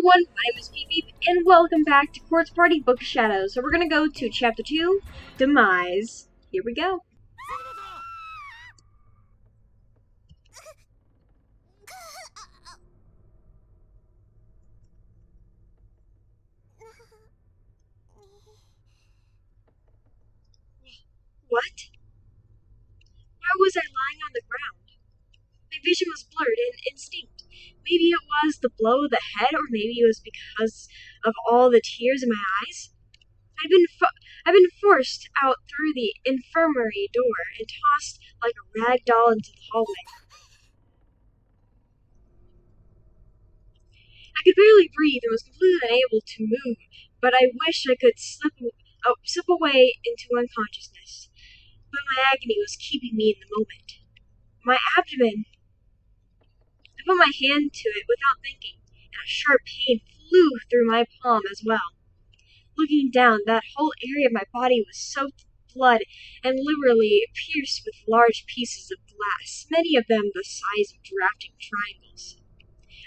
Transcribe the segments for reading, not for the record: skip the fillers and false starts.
everyone, my name is Beep Beep, and welcome back to Quartz Party Book of Shadows. So we're gonna go to Chapter 2, Demise. Here we go. What? Why was I lying on the ground? My vision was blurred and indistinct. Maybe it was the blow of the head, or maybe it was because of all the tears in my eyes. I'd been forced out through the infirmary door and tossed like a rag doll into the hallway. I could barely breathe and was completely unable to move, but I wished I could slip away into unconsciousness. But my agony was keeping me in the moment. My abdomen, I put my hand to it without thinking, and a sharp pain flew through my palm as well. Looking down, that whole area of my body was soaked with blood and literally pierced with large pieces of glass, many of them the size of drafting triangles.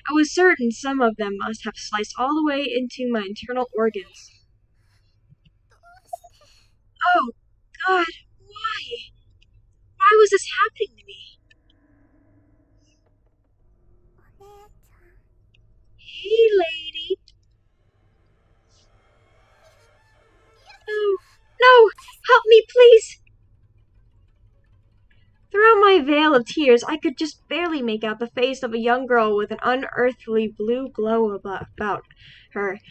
I was certain some of them must have sliced all the way into my internal organs. Oh, God, why? Why was this happening to me? Hey, lady. No, no, help me, please. Throughout my veil of tears, I could just barely make out the face of a young girl with an unearthly blue glow about her.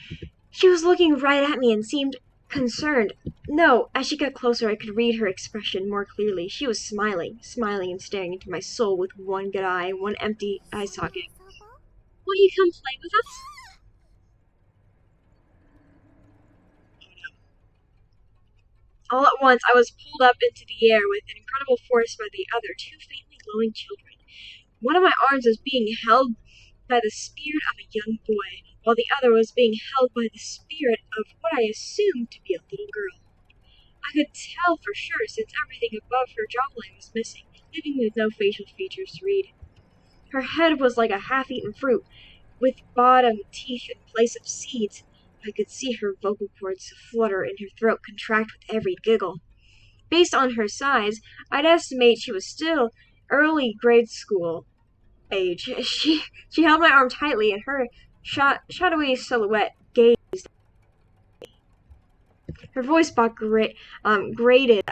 She was looking right at me and seemed concerned. No, as she got closer, I could read her expression more clearly. She was smiling and staring into my soul with one good eye, one empty eye socket. Will you come play with us? All at once, I was pulled up into the air with an incredible force by the other two faintly glowing children. One of my arms was being held by the spirit of a young boy, while the other was being held by the spirit of what I assumed to be a little girl. I could tell for sure, since everything above her jawline was missing, leaving me with no facial features to read. Her head was like a half-eaten fruit, with bottom teeth in place of seeds. I could see her vocal cords flutter and her throat contract with every giggle. Based on her size, I'd estimate she was still early grade school age. She held my arm tightly, and her shadowy silhouette gazed. Her voice box grated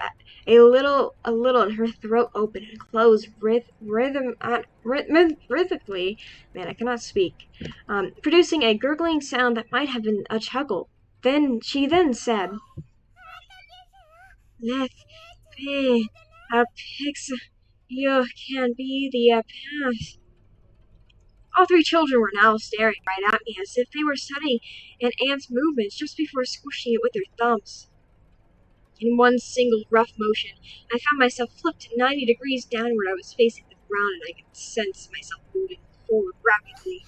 a little, and her throat opened and closed rhythmically. Man, I cannot speak. Producing a gurgling sound that might have been a chuckle. She said, "Let me a pix. You can be the past." All three children were now staring right at me as if they were studying an ant's movements just before squishing it with their thumbs. In one single rough motion, I found myself flipped 90 degrees downward. I was facing the ground, and I could sense myself moving forward rapidly.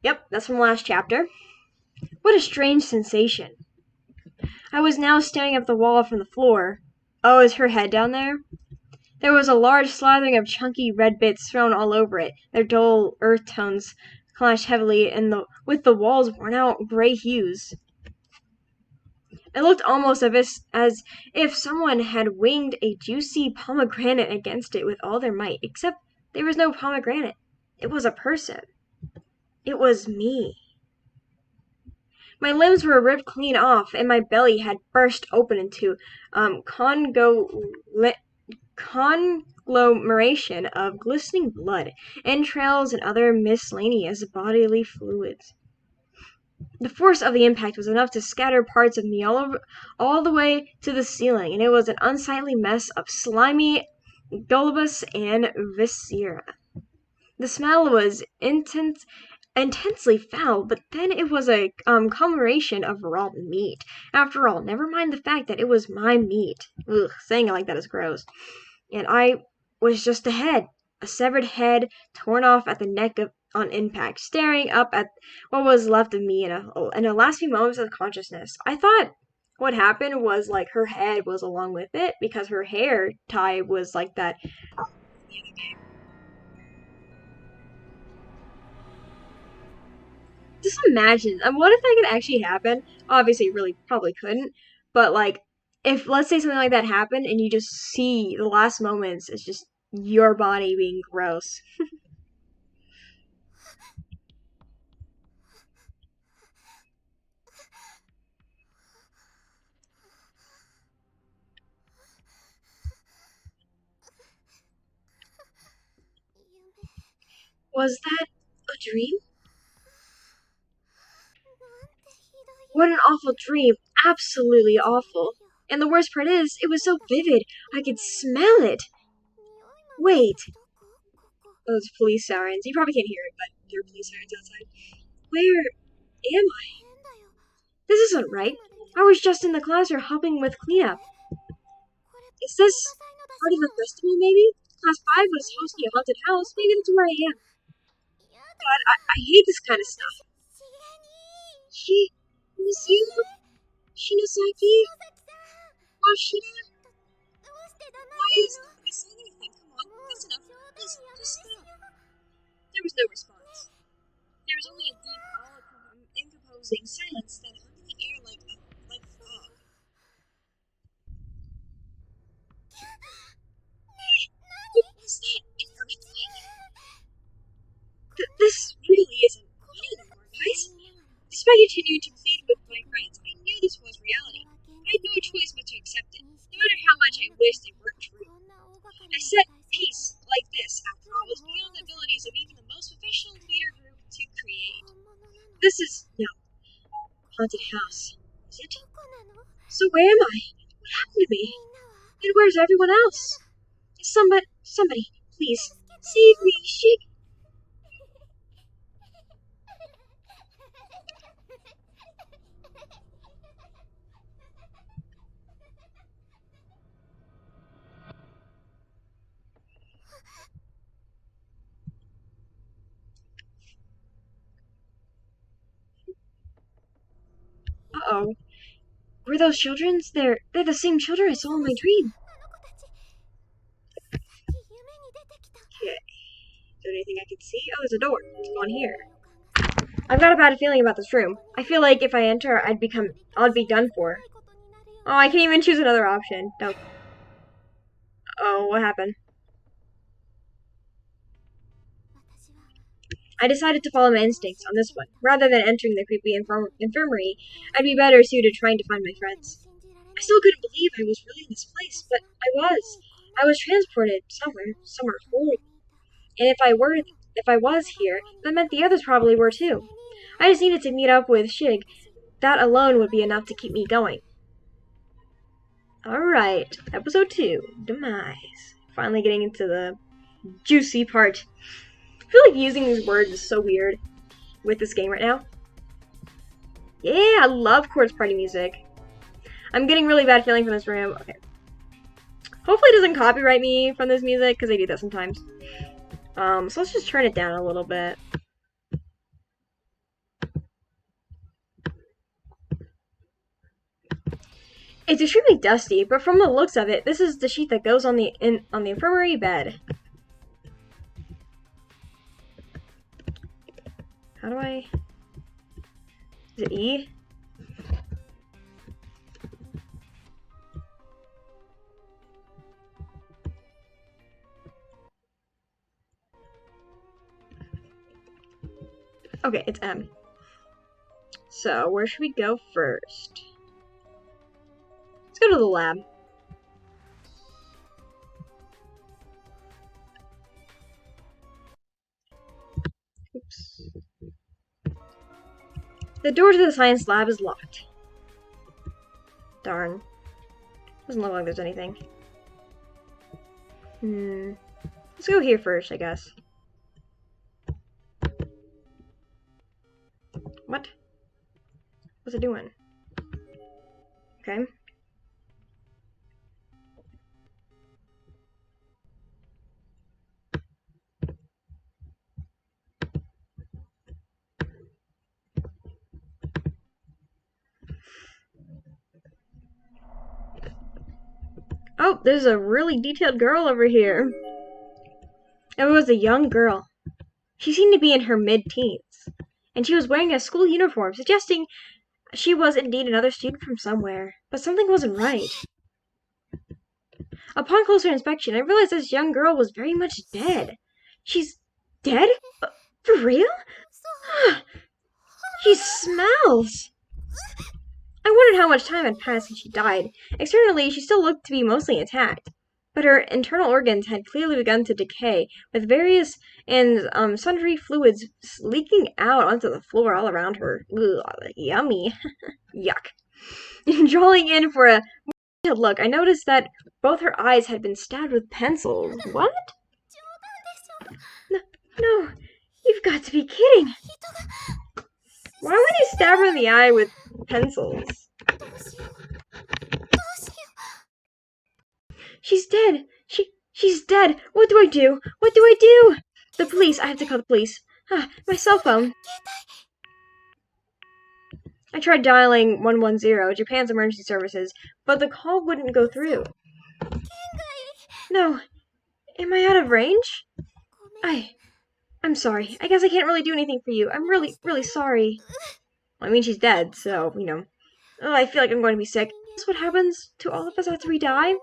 Yep, that's from last chapter. What a strange sensation. I was now staring up the wall from the floor. Oh, is her head down there? There was a large slathering of chunky red bits thrown all over it. Their dull earth tones clashed heavily with the wall's worn-out gray hues. It looked almost as if someone had winged a juicy pomegranate against it with all their might, except there was no pomegranate. It was a person. It was me. My limbs were ripped clean off, and my belly had burst open into conglomeration of glistening blood, entrails, and other miscellaneous bodily fluids. The force of the impact was enough to scatter parts of me all the way to the ceiling, and it was an unsightly mess of slimy bulbous and viscera. The smell was intensely foul, but then it was a conglomeration of raw meat. After all, never mind the fact that it was my meat. Ugh, saying it like that is gross. And I was just ahead. a severed head torn off at the neck on impact, staring up at what was left of me in the last few moments of consciousness. I thought what happened was like her head was along with it because her hair tie was like that. Just imagine, what if that could actually happen? Obviously, it really probably couldn't, but like, if let's say something like that happened and you just see the last moments, it's just your body being gross. Was that a dream? What an awful dream. Absolutely awful. And the worst part is, it was so vivid, I could smell it. Wait. Those police sirens. You probably can't hear it, but there are police sirens outside. Where am I? This isn't right. I was just in the classroom helping with cleanup. Is this part of a festival, maybe? Class 5 was hosting a haunted house. Maybe that's where I am. God, I hate this kind of stuff. She... Miss you? Shinosaki? Washida? Why is nobody saying anything? Come on, that's enough. Just stop. There was no response. There was only a deep, all-encompassing silence that hung in the air like fog. Was that an earthquake? This really isn't funny anymore, guys. Despite continuing to plead with my friends, I knew this was reality. I had no choice but to accept it, no matter how much I wished it weren't true. A set piece like this, after all, was beyond the abilities of even the most professional theater group to create. This is no haunted house, is it? So where am I? What happened to me? And where's everyone else? Somebody, please, save me, Shig. Uh-oh. Were those children's? They're the same children I saw in my dream. Okay. Is there anything I can see? Oh, there's a door. Let's go in here. I've got a bad feeling about this room. I feel like if I enter, I'd be done for. Oh, I can't even choose another option. No. Oh, what happened? I decided to follow my instincts on this one. Rather than entering the creepy infirmary, I'd be better suited trying to find my friends. I still couldn't believe I was really in this place, but I was. I was transported somewhere horrible. And if I was here, that meant the others probably were too. I just needed to meet up with Shig. That alone would be enough to keep me going. Alright, episode 2, Demise. Finally getting into the juicy part. I feel like using these words is so weird with this game right now. Yeah, I love chorus party music. I'm getting really bad feeling from this room. Okay. Hopefully it doesn't copyright me from this music, because they do that sometimes. So let's just turn it down a little bit. It's extremely dusty, but from the looks of it, this is the sheet that goes on the infirmary bed. How do I... Is it E? Okay, it's M. So, where should we go first? Let's go to the lab. Oops. The door to the science lab is locked. Darn. Doesn't look like there's anything. Let's go here first, I guess. What? What's it doing? Okay. Oh, there's a really detailed girl over here. It was a young girl. She seemed to be in her mid-teens, and she was wearing a school uniform, suggesting she was indeed another student from somewhere. But something wasn't right. Upon closer inspection, I realized this young girl was very much dead. She's dead? For real? She smells! I wondered how much time had passed since she died. Externally, she still looked to be mostly intact, but her internal organs had clearly begun to decay, with various and sundry fluids leaking out onto the floor all around her. Ugh, yummy. Yuck. Drawing in for a look, I noticed that both her eyes had been stabbed with pencils. What? No, you've got to be kidding. Why would you stab her in the eye with pencils? She's dead. She's dead. What do I do? What do I do? The police. I have to call the police. My cell phone. I tried dialing 110, Japan's emergency services, but the call wouldn't go through. No. Am I out of range? I'm sorry. I guess I can't really do anything for you. I'm really, really sorry. Well, I mean, she's dead, so, you know. Oh, I feel like I'm going to be sick. Is this what happens to all of us after we die?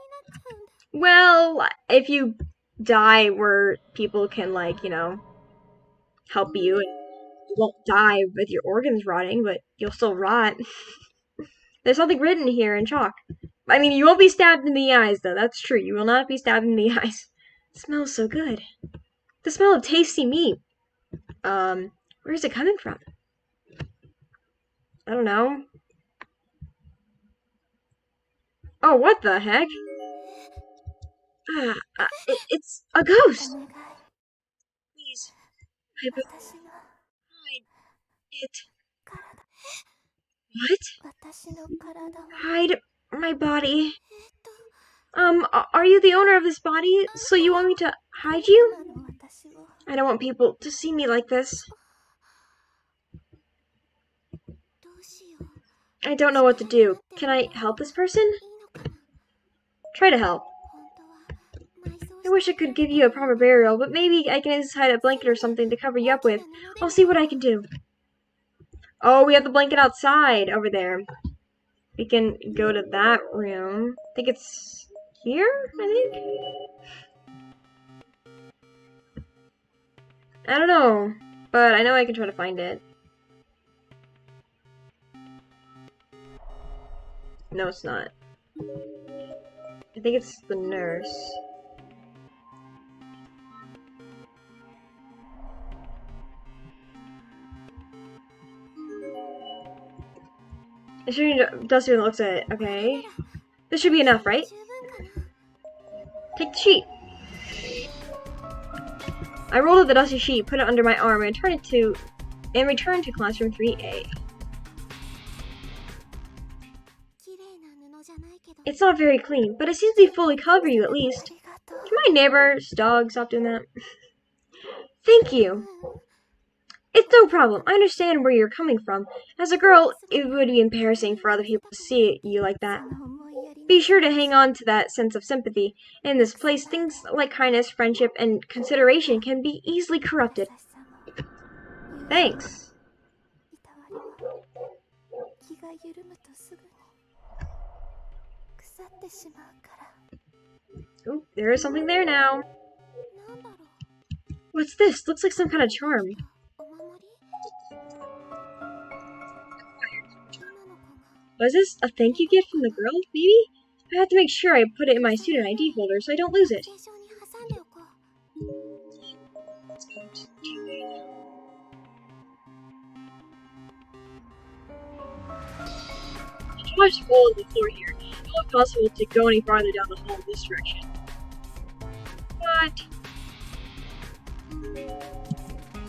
Well, if you die where people can, like, you know, help you, and you won't die with your organs rotting, but you'll still rot. There's something written here in chalk. I mean, you won't be stabbed in the eyes, though. That's true. You will not be stabbed in the eyes. It smells so good. The smell of tasty meat. Where is it coming from? I don't know. Oh, what the heck? It's a ghost. Please, hide it. What? Hide my body. Are you the owner of this body? So you want me to hide you? I don't want people to see me like this. I don't know what to do. Can I help this person? Try to help. I wish I could give you a proper burial, but maybe I can just hide a blanket or something to cover you up with. I'll see what I can do. Oh, we have the blanket outside over there. We can go to that room. I think it's here, I think? I don't know, but I know I can try to find it. No, it's not. I think it's the nurse. Dusty looks at it. Okay. This should be enough, right? Take the sheet. I rolled up the dusty sheet, put it under my arm, and returned to classroom 3A. It's not very clean, but it seems to fully cover you at least. Can my neighbor's dog stop doing that? Thank you. It's no problem. I understand where you're coming from. As a girl, it would be embarrassing for other people to see you like that. Be sure to hang on to that sense of sympathy. In this place, things like kindness, friendship, and consideration can be easily corrupted. Thanks. Oh, there is something there now. What's this? Looks like some kind of charm. Was this a thank you gift from the girl, maybe? I have to make sure I put it in my student ID folder so I don't lose it. There's too much hole in the floor here. It's not possible to go any farther down the hall in this direction. What?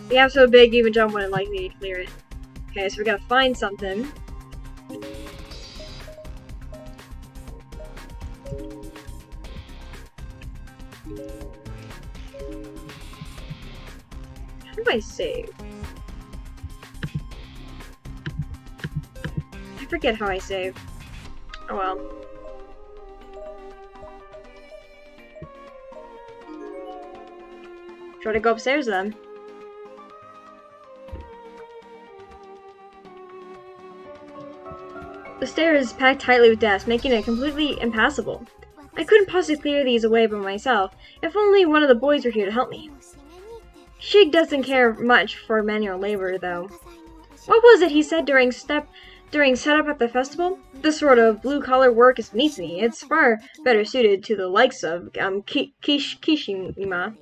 The gap's so big, even John wouldn't like me to clear it. Okay, so we gotta find something. How do I save? I forget how I save. Oh well. Try to go upstairs then. The stairs is packed tightly with desks, making it completely impassable. I couldn't possibly clear these away by myself. If only one of the boys were here to help me. Shig doesn't care much for manual labor, though. What was it he said during setup at the festival? This sort of blue-collar work is beneath me. It's far better suited to the likes of Kishima.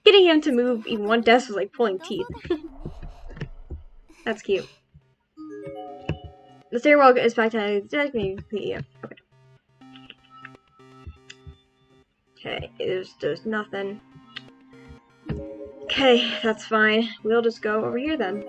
Getting him to move even one desk was like pulling teeth. That's cute. The stairwell is packed tightly. Yeah. Okay, there's nothing. Okay, that's fine. We'll just go over here then.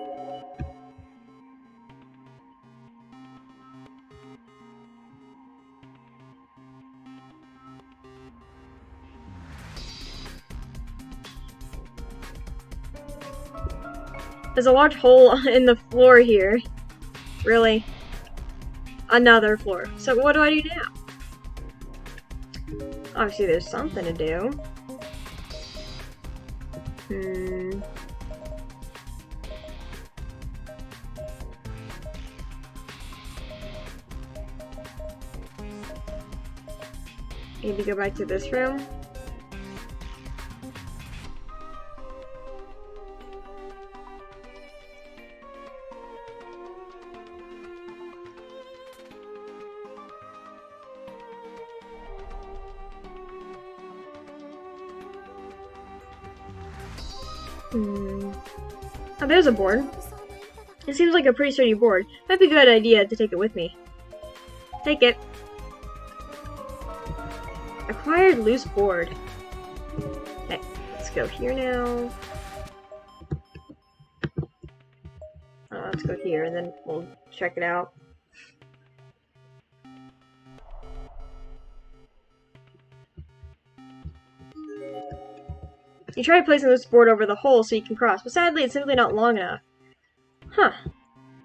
There's a large hole in the floor here. Really? Another floor. So what do I do now? Obviously there's something to do. Maybe go back to this room. Oh, there's a board. It seems like a pretty sturdy board. Might be a good idea to take it with me. Take it. Acquired loose board. Okay, let's go here now. Let's go here and then we'll check it out. You tried placing this board over the hole so you can cross, but sadly it's simply not long enough. Huh.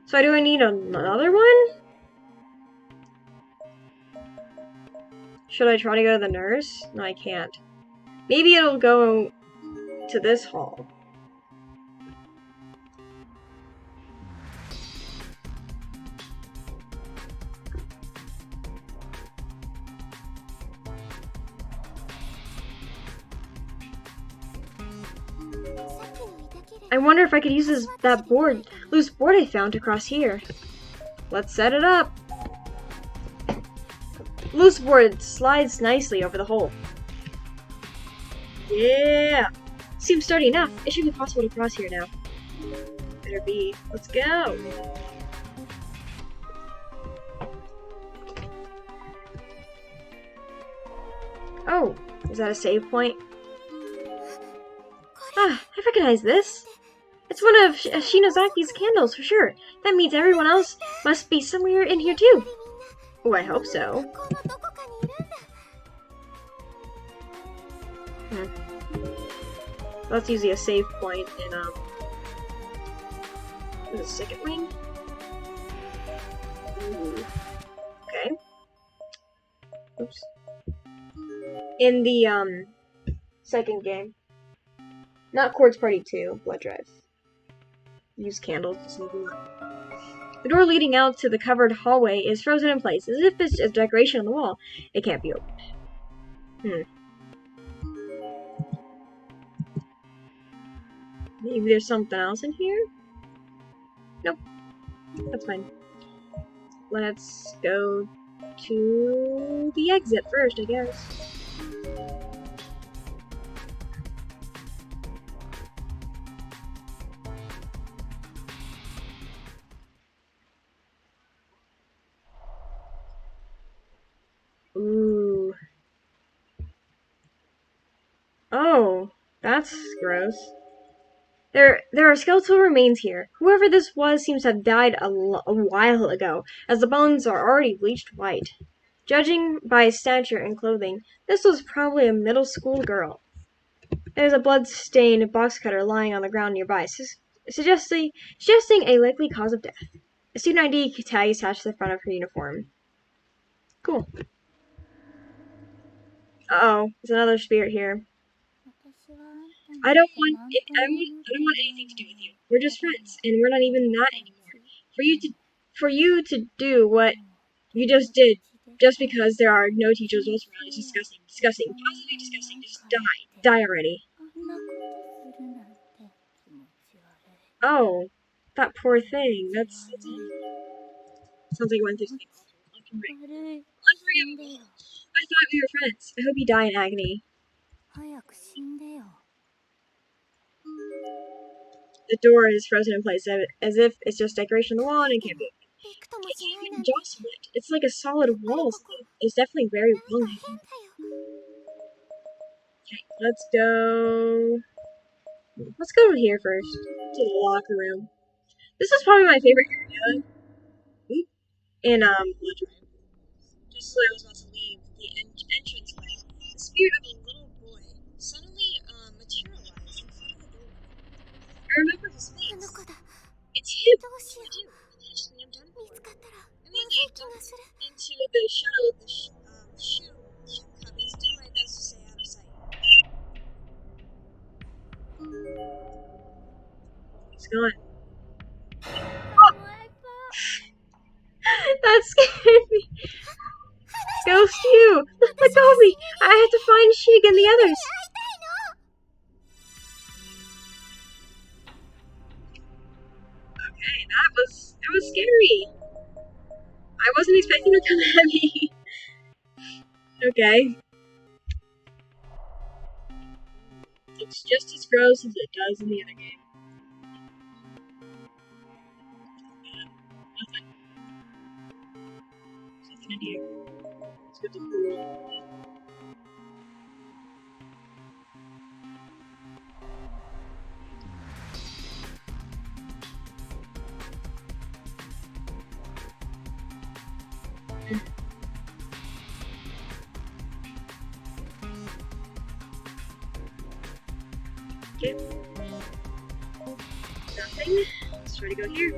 So do I need another one? Should I try to go to the nurse? No, I can't. Maybe it'll go to this hall. I wonder if I could use that loose board I found to cross here. Let's set it up. Loose board slides nicely over the hole. Yeah! Seems sturdy enough. It should be possible to cross here now. Better be. Let's go! Oh, is that a save point? Ah, I recognize this. It's one of Shinozaki's candles for sure. That means everyone else must be somewhere in here too. Oh, I hope so. That's usually a save point in the second wing. Ooh. Okay. Oops. In the second game. Not Quartz Party 2, Blood Drive. Use candles to sneak them up. The door leading out to the covered hallway is frozen in place, as if it's a decoration on the wall. It can't be opened. Maybe there's something else in here? Nope. That's fine. Let's go to the exit first, I guess. Ooh. Oh, that's gross. There are skeletal remains here. Whoever this was seems to have died a while ago, as the bones are already bleached white. Judging by his stature and clothing, this was probably a middle school girl. There's a blood-stained box cutter lying on the ground nearby, suggesting a likely cause of death. A student ID tag is attached to the front of her uniform. Cool. Uh-oh, there's another spirit here. I don't want anything to do with you. We're just friends, and we're not even that anymore. For you to do what you just did, just because there are no teachers else around, is disgusting. Disgusting. Positively disgusting. Just die. Die already. Oh, that poor thing. That's sounds like it went through something awful. Unforgivable. I thought we were friends. I hope you die in agony. The door is frozen in place, as if it's just decoration on the wall and it can't be opened. Can't even jostle it. It's like a solid wall. It's definitely very well hidden. Okay, let's go. Let's go here first to the locker room. This is probably my favorite area. Oop. In Blood. Just as I was about to leave the entranceway, the spirit of a little boy suddenly materialized in front of the door. I remember his face. It's him. What do I do? Eventually, I'm done for. Immediately, I dumped into the shadow of the shoe cubbies, doing my best to stay out of sight. He's gone. Oh. That scared me. Ghost you! Let go of me! I have to find Shig and the others! Okay, that was scary. I wasn't expecting to come at me. Okay. It's just as gross as it does in the other game. Nothing. There's nothing in here. Let's go to the pool. Okay. Nothing. Let's try to go here.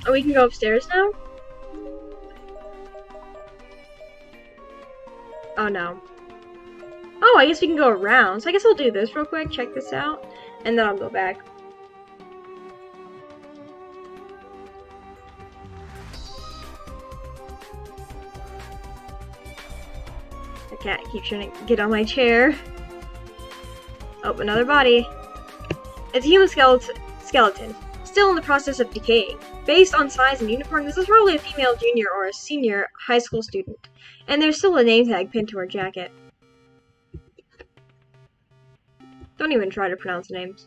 Oh, we can go upstairs now? Oh no. Oh, I guess we can go around. So I guess I'll do this real quick, check this out, and then I'll go back. The cat keeps trying to get on my chair. Oh, another body. It's a human skeleton, still in the process of decaying. Based on size and uniform, this is probably a female junior or a senior high school student. And there's still a name tag pinned to her jacket. Don't even try to pronounce names.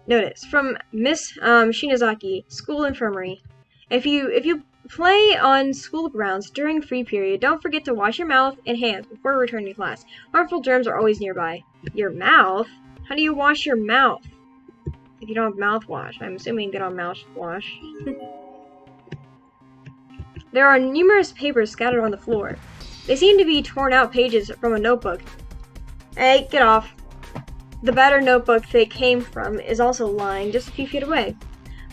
Notice, from Miss Shinozaki, School Infirmary. If you play on school grounds during free period, don't forget to wash your mouth and hands before returning to class. Harmful germs are always nearby. Your mouth? How do you wash your mouth? If you don't have mouthwash. I'm assuming they don't have mouthwash. There are numerous papers scattered on the floor. They seem to be torn out pages from a notebook. Hey, get off. The battered notebook they came from is also lying just a few feet away.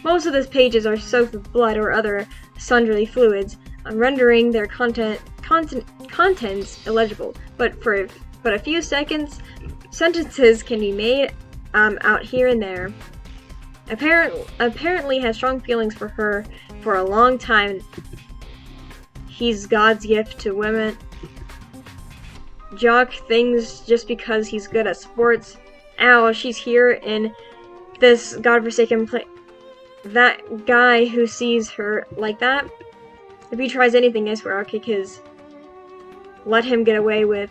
Most of these pages are soaked with blood or other sundry fluids, rendering their contents illegible. But a few sentences can be made out here and there. Apparently has strong feelings for her for a long time. He's God's gift to women. Jock things just because he's good at sports. Ow, she's here in this godforsaken place. That guy who sees her like that, if he tries anything, I swear I'll kick his. Let him get away with.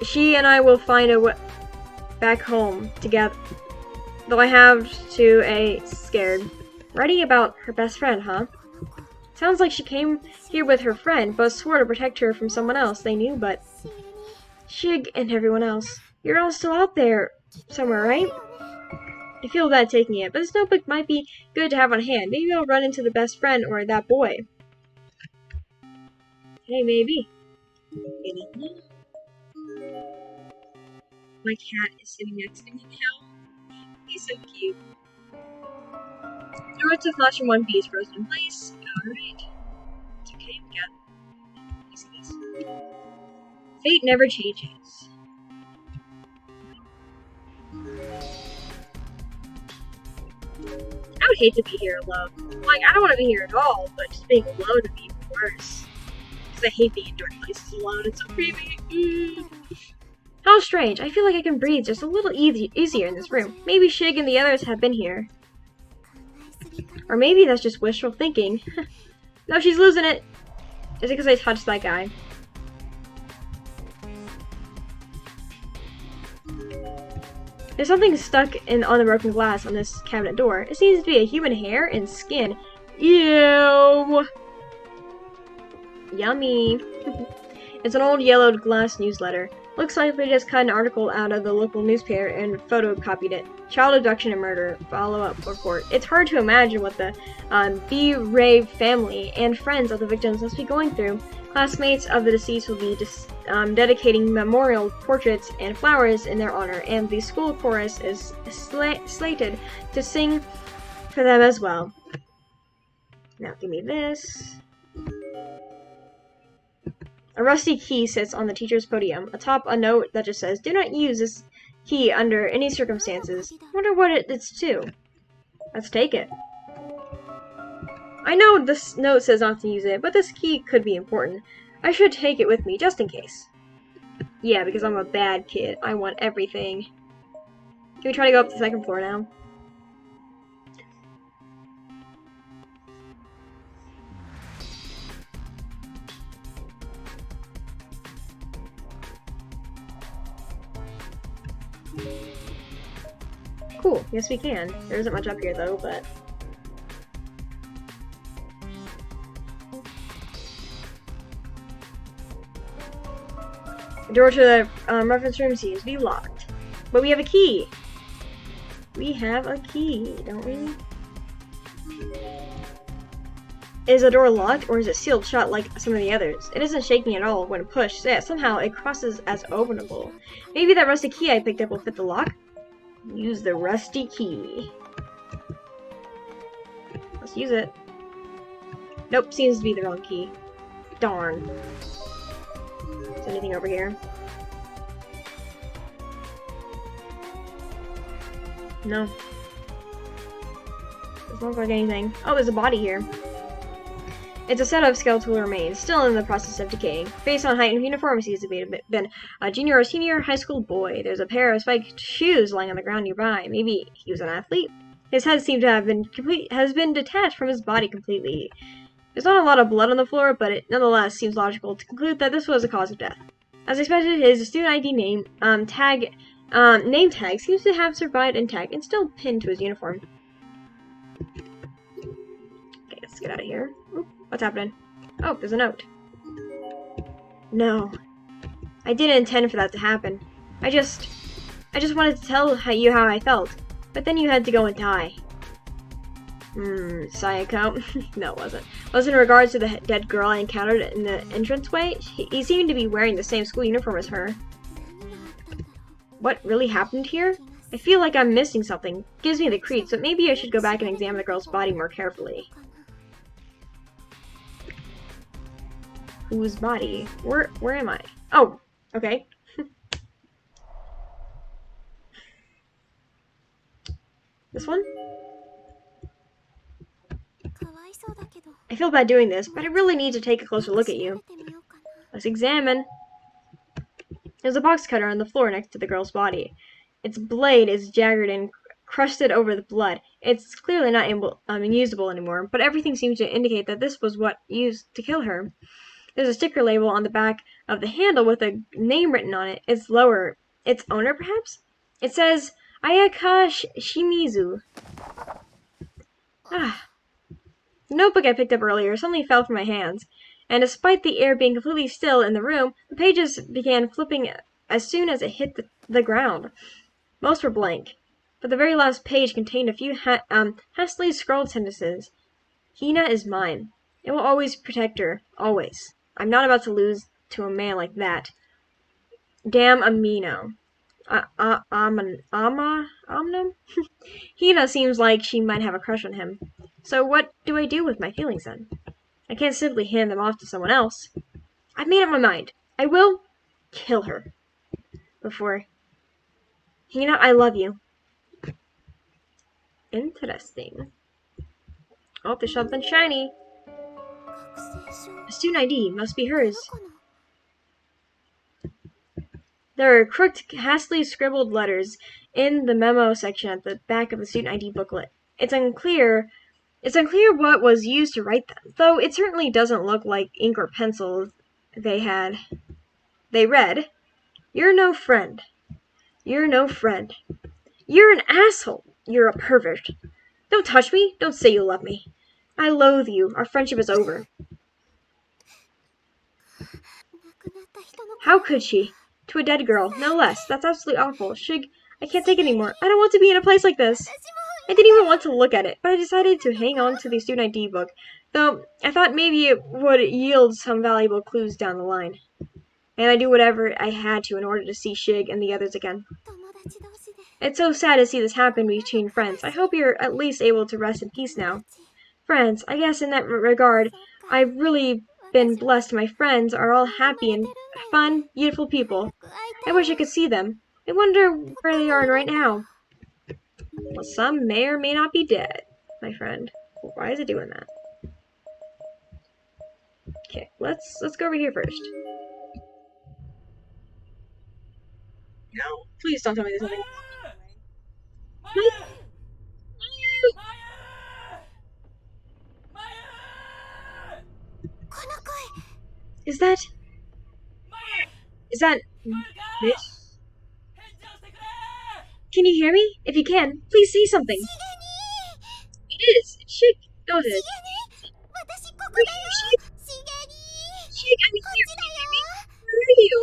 She and I will find a way back home together. Though I have to scared. Writing about her best friend, huh? Sounds like she came here with her friend, but swore to protect her from someone else they knew, but Shig and everyone else. You're all still out there somewhere, right? I feel bad taking it, but this notebook might be good to have on hand. Maybe I'll run into the best friend or that boy. Hey, maybe. You don't know. My cat is sitting next to me now. He's so cute. Door to flash in one piece, frozen in place. Alright. It's okay, we got this. Fate never changes. I would hate to be here alone. Like, I don't want to be here at all, but just being alone would be even worse. Because I hate being in dark places alone. It's so creepy. How strange. I feel like I can breathe just a little easier in this room. Maybe Shig and the others have been here. Or maybe that's just wishful thinking. No, she's losing it. Is it because I touched that guy? There's something stuck on the broken glass on this cabinet door. It seems to be a human hair and skin. Ew! Yummy. It's an old yellowed glass newsletter. Looks like they just cut an article out of the local newspaper and photocopied it. Child abduction and murder. Follow-up report. It's hard to imagine what the B-Ray family and friends of the victims must be going through. Classmates of the deceased will be dedicating memorial portraits and flowers in their honor, and the school chorus is slated to sing for them as well. Now give me this. A rusty key sits on the teacher's podium. Atop a note that just says, "Do not use this key under any circumstances." I wonder what it's to. Let's take it. I know this note says not to use it, but this key could be important. I should take it with me, just in case. Yeah, because I'm a bad kid. I want everything. Can we try to go up to the second floor now? Cool, yes we can. There isn't much up here though, but... The door to the reference room seems to be locked. But we have a key! We have a key, don't we? Is the door locked, or is it sealed shut like some of the others? It isn't shaking at all when pushed, yet somehow it crosses as openable. Maybe that rusty key I picked up will fit the lock? Use the rusty key. Let's use it. Nope, seems to be the wrong key. Darn. Is there anything over here? No. Doesn't look like anything. Oh, there's a body here. It's a set of skeletal remains, still in the process of decaying. Based on height and uniform, he seems to have been a junior or senior high school boy. There's a pair of spiked shoes lying on the ground nearby. Maybe he was an athlete. His head seems to have been detached from his body completely. There's not a lot of blood on the floor, but it nonetheless seems logical to conclude that this was the cause of death. As expected, his student ID name tag seems to have survived intact and still pinned to his uniform. Okay, let's get out of here. Oop. What's happening? Oh, there's a note. No. I didn't intend for that to happen. I just wanted to tell you how I felt. But then you had to go and die. Sayako. No, it wasn't. It was in regards to the dead girl I encountered in the entranceway. He seemed to be wearing the same school uniform as her. What really happened here? I feel like I'm missing something. Gives me the creeps, but maybe I should go back and examine the girl's body more carefully. Whose body? Where am I? Oh, okay. This one? I feel bad doing this, but I really need to take a closer look at you. Let's examine. There's a box cutter on the floor next to the girl's body. Its blade is jagged and crusted over the blood. It's clearly not unusable anymore, but everything seems to indicate that this was what used to kill her. There's a sticker label on the back of the handle with a name written on it. It's lower. Its owner, perhaps? It says, Ayaka Shimizu. The notebook I picked up earlier suddenly fell from my hands, and despite the air being completely still in the room, the pages began flipping as soon as it hit the ground. Most were blank, but the very last page contained a few hastily scrawled sentences. Hina is mine. It will always protect her. Always. I'm not about to lose to a man like that. Damn Amino. Omnum? Hina seems like she might have a crush on him. So what do I do with my feelings then? I can't simply hand them off to someone else. I've made up my mind. I will kill her. Before. Hina, I love you. Interesting. Oh, there's something shiny. A student ID must be hers. There are crooked, hastily scribbled letters in the memo section at the back of the student ID booklet. It's unclear what was used to write them, though it certainly doesn't look like ink or pencil they had. They read, "You're no friend. You're no friend. You're an asshole. You're a pervert. Don't touch me. Don't say you love me. I loathe you. Our friendship is over." How could she? To a dead girl, no less. That's absolutely awful. Shig, I can't take it anymore. I don't want to be in a place like this. I didn't even want to look at it, but I decided to hang on to the student ID book, though I thought maybe it would yield some valuable clues down the line. And I do whatever I had to in order to see Shig and the others again. It's so sad to see this happen between friends. I hope you're at least able to rest in peace now. Friends, I guess in that regard, I've really been blessed. My friends are all happy and fun, beautiful people. I wish I could see them. I wonder where they are right now. Well, some may or may not be dead, my friend. Why is it doing that? Okay, let's go over here first. No, please don't tell me there's something. Is that Miss? Can you hear me? If you can, please say something. It is. It's Shig. Go ahead. We're here, Shig. Shig, I'm here. Can you hear me? Where are you?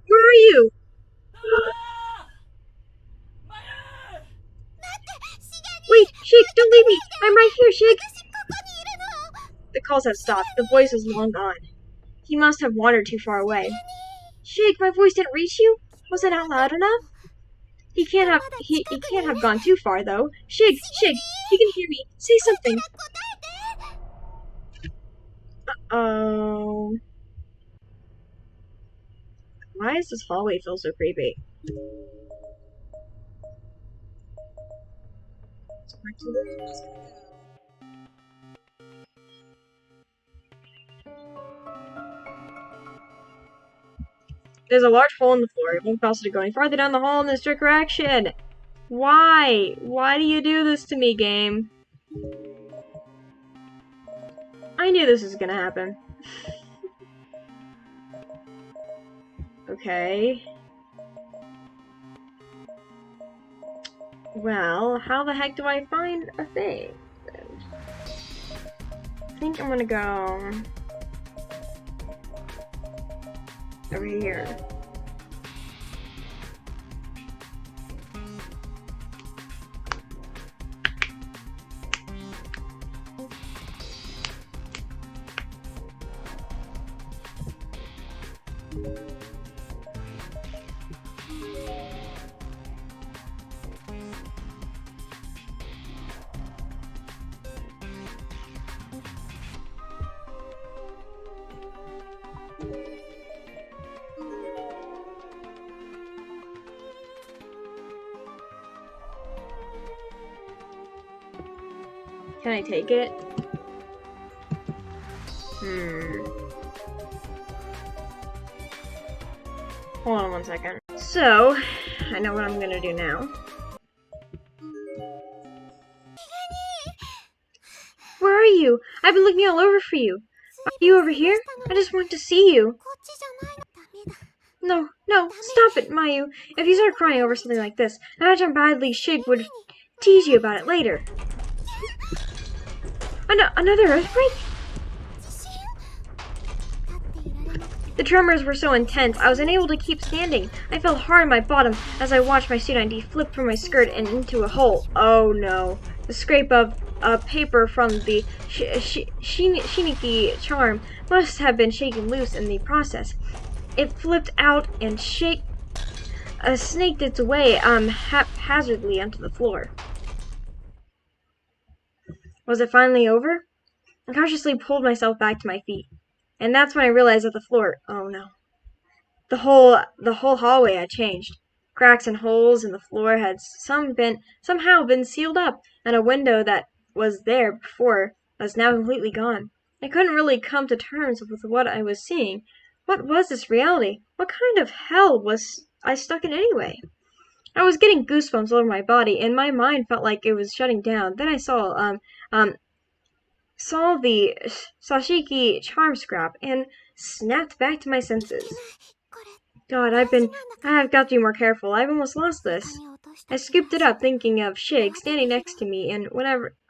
Where are you? Wait, Shig, don't leave me. I'm right here, Shig. The calls have stopped. The voice is long gone. He must have wandered too far away. Shig, my voice didn't reach you? Was it not loud enough? He can't have gone too far though. Shig, you can hear me. Say something. Uh-oh. Why does this hallway feel so creepy? There's a large hole in the floor. It won't possibly go any farther down the hall in this direction. Why? Why do you do this to me, game? I knew this was gonna happen. Okay. Well, how the heck do I find a thing? I think I'm gonna go over here. Can I take it? Hold on one second. So, I know what I'm gonna do now. Where are you? I've been looking all over for you. Are you over here? I just want to see you. No, stop it, Mayu. If you start crying over something like this, imagine badly Shig would tease you about it later. Another earthquake? The tremors were so intense, I was unable to keep standing. I felt hard on my bottom as I watched my student ID flip from my skirt and into a hole. Oh no. The scrape of paper from the Shiniki charm must have been shaken loose in the process. It flipped out and snaked its way haphazardly onto the floor. Was it finally over? I cautiously pulled myself back to my feet, and that's when I realized that the floor, oh no, the whole hallway had changed. Cracks and holes in the floor had somehow been sealed up, and a window that was there before was now completely gone. I couldn't really come to terms with what I was seeing. What was this reality? What kind of hell was I stuck in anyway? I was getting goosebumps all over my body, and my mind felt like it was shutting down. Then I saw the Sashiki charm scrap and snapped back to my senses. God, I have got to be more careful. I've almost lost this. I scooped it up, thinking of Shig standing next to me and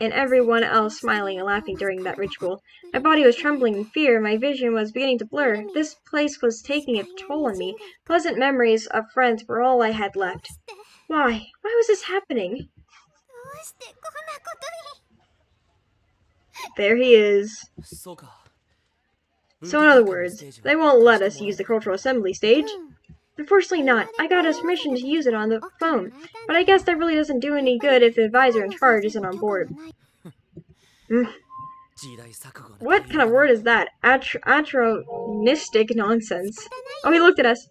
everyone else smiling and laughing during that ritual. My body was trembling in fear, my vision was beginning to blur. This place was taking a toll on me. Pleasant memories of friends were all I had left. Why? Why was this happening? There he is. So in other words, they won't let us use the cultural assembly stage. Unfortunately not. I got us permission to use it on the phone, but I guess that really doesn't do any good if the advisor in charge isn't on board. What kind of word is that? Atronistic nonsense. Oh, he looked at us.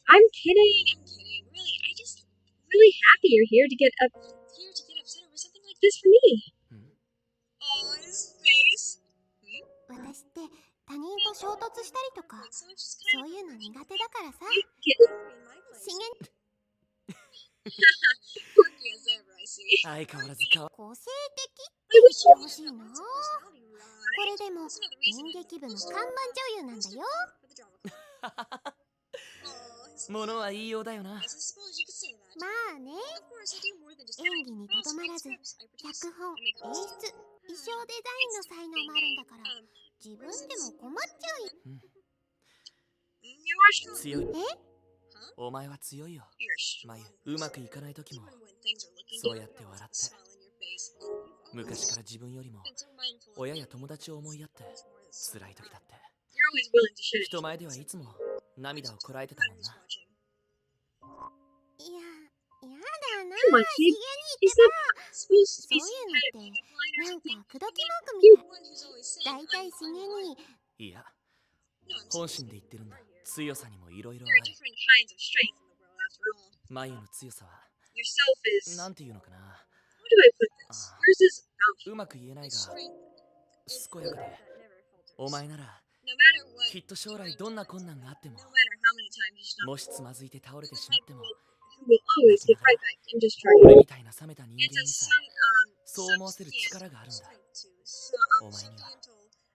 I'm kidding. Really, I just really happy you're here to get upset over something like this for me. Oh, his face. You're always willing to share. Come on, kid. Is that supposed to be some kind of pickup line or something? You're the one who's always saying, I'm fine. No, I'm serious. There are different kinds of strength in the world, after all. Yourself is... How do I put this? Yours is bountiful. Strength. No matter what, no matter how many times you stop, who will always get right back and just try it. It's some substance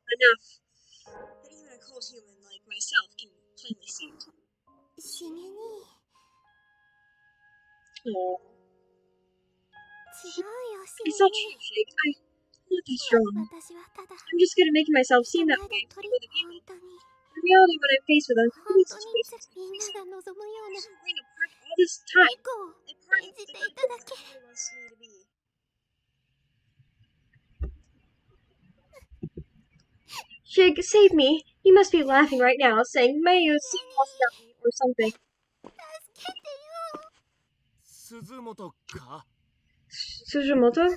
enough that even a cold human like myself can plainly see it. Aww. It's not true, Shig. I'm not that strong. I'm just good at making myself seem that way to other people. In reality, when I'm faced with uncomfortable situations, I wasn't playing a part all this time. A part of the people who wants me to be. Shig, save me! You must be laughing right now, saying, Mayu, someone else got me, or something. Suzumoto?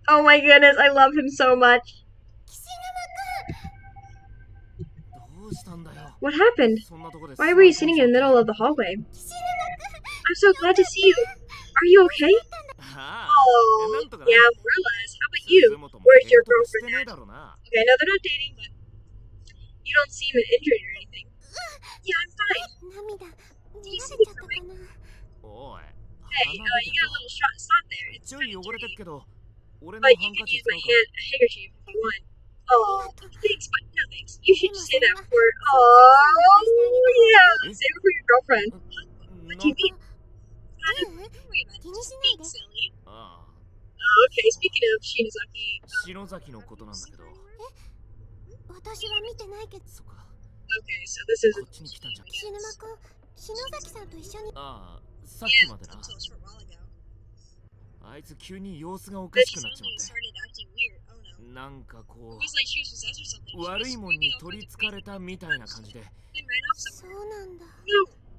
Oh my goodness, I love him so much. What happened? Why were you sitting in the middle of the hallway? I'm so glad to see you. Are you okay? Oh, yeah, more or less. How about you? Where's your girlfriend at? Okay, no, they're not dating, but You don't seem injured or anything. Yeah, I'm fine. Do you see me crying? Hey, you got a little spot there. It's kind of dirty. But you can use my a handkerchief if you want. Oh, thanks, but no thanks. You should just say that for. Oh, yeah. Save it for your girlfriend. What do you mean? Don't worry about it. Just being silly. Okay, speaking of Shinozaki. Okay, so this is a Yeah, until a short while ago. But she suddenly started acting weird. Oh no. It was like she was possessed or something. She was screaming all kinds of crazy things. Then ran off somewhere. No,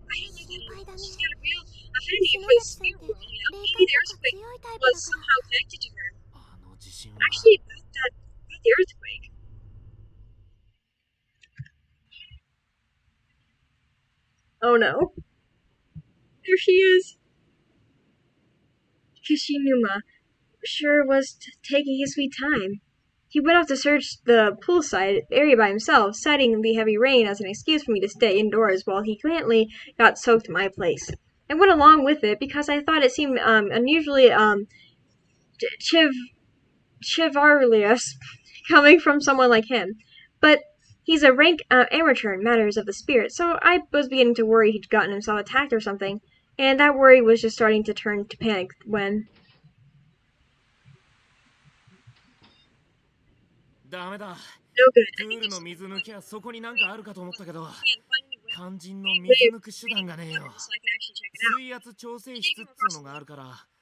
I don't like that at all. She's got a real affinity for the spirit world, you know? Maybe the earthquake was somehow connected to her. Actually, about the earthquake. Oh no. There she is. Kishinuma sure was taking his sweet time. He went off to search the poolside area by himself, citing the heavy rain as an excuse for me to stay indoors while he gladly got soaked in my place. I went along with it because I thought it seemed unusually chivalrous coming from someone like him. But he's a rank amateur in matters of the spirit, so I was beginning to worry he'd gotten himself attacked or something, and that worry was just starting to turn to panic when... No good. I think it's he can't find any way of reading the water so I can actually check it out. He can't come across the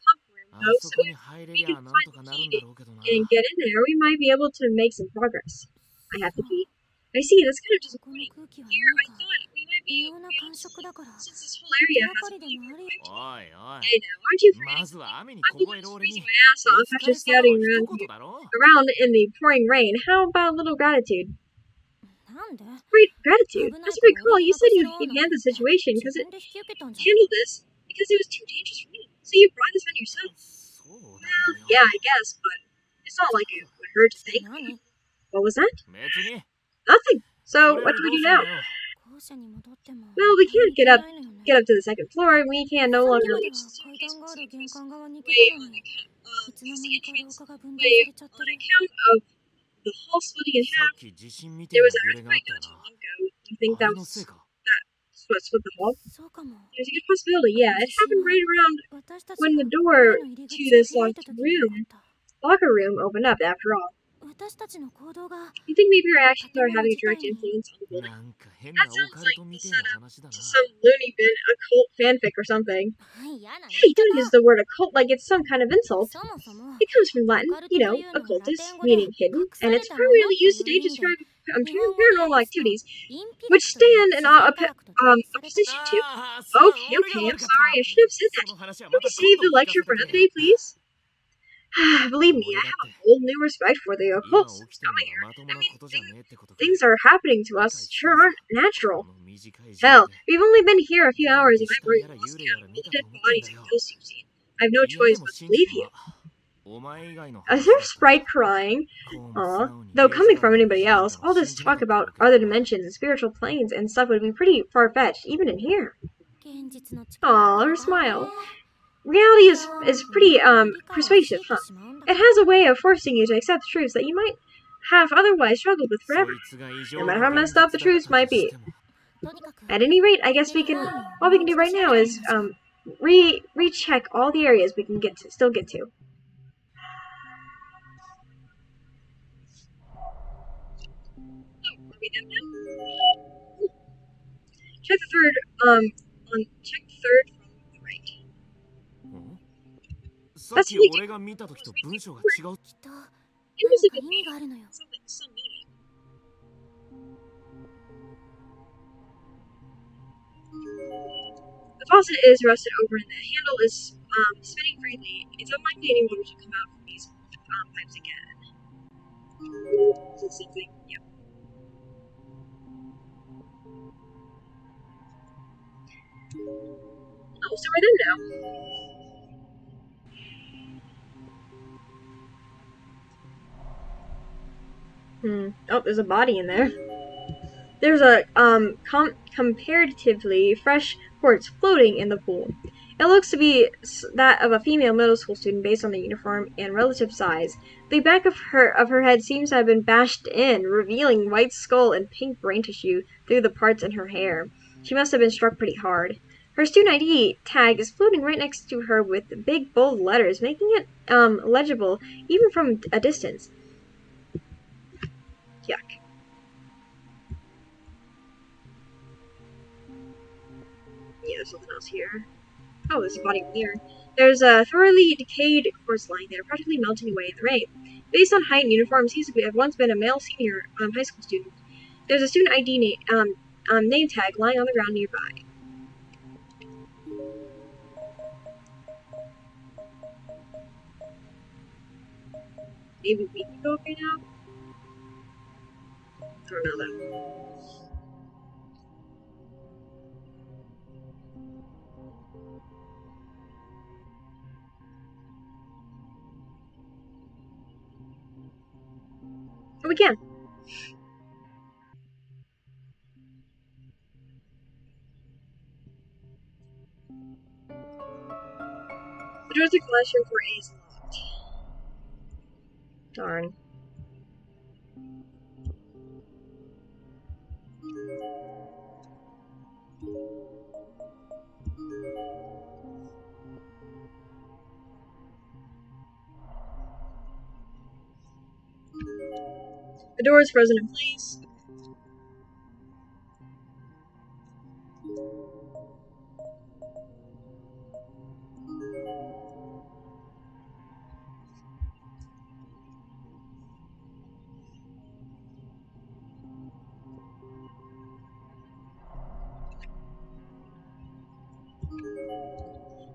pump room though, so if we can find the key and get in there, we might be able to make some progress. I have the key. I see, that's kind of disappointing. Here, I thought we might be able to, since this whole area has a really weird vibe to it. Hey now, aren't you forgetting something? I'm the one who's freezing my ass off after scouting around in the pouring rain. How about a little gratitude? Great gratitude. As I recall, you said you'd handle the situation handle this because it was too dangerous for me. So you brought this on yourself. Well, yeah, I guess, but it's not like it would hurt to thank me. What was that? Nothing. So what do we do now? Well, we can't get up to the second floor. We can no longer reach the staircase way on account of the hall splitting in half. There was an earthquake not too long ago. Do you think that's what split the hall? There's a good possibility, yeah. It happened right around when the door to this locker room opened up, after all. You think maybe our actions are having a direct influence on the building? That sounds like the setup to some loony bin occult fanfic or something. Hey, don't use the word occult like it's some kind of insult. It comes from Latin, you know, occultus, meaning hidden, and it's primarily used today to describe paranormal activities, which stand in opposition to... Okay, I'm sorry, I should have said that. Can we save the lecture for another day, please? Believe me, I have a whole new respect for the occult since coming here. I mean, things are happening to us sure aren't natural. Hell, we've only been here a few hours and I've already lost count of all the dead bodies and ghosts you've seen. I have no choice but to believe you. Is there Sprite crying? Aw. Though coming from anybody else, all this talk about other dimensions and spiritual planes and stuff would be pretty far-fetched, even in here. Aw, her smile. Reality is pretty persuasive, huh? It has a way of forcing you to accept truths that you might have otherwise struggled with forever, no matter how messed up the truths might be. At any rate, I guess all we can do right now is recheck all the areas we can still get to. Are we done now? Check the third from the right. That's really good. It was a good meeting. Some meaning. The faucet is rusted over and the handle is spinning freely. It's unlikely any water should come out from these pipes again. Is it something? Yep. Oh, so we're done now. Oh, there's a body in there. There's a comparatively fresh quartz floating in the pool. It looks to be that of a female middle school student based on the uniform and relative size. The back of her head seems to have been bashed in, revealing white skull and pink brain tissue through the parts in her hair. She must have been struck pretty hard. Her student ID tag is floating right next to her with big bold letters, making it legible even from a distance. Yuck. Yeah, there's something else here. Oh, there's a body over there. There's a thoroughly decayed corpse lying there, practically melting away in the rain. Based on height and uniform, he seems to have once been a male senior high school student. There's a student ID name tag lying on the ground nearby. Maybe we can go okay now? I don't know though. Oh, we can. The doors to classroom 4A is locked. Darn. The door is frozen in place.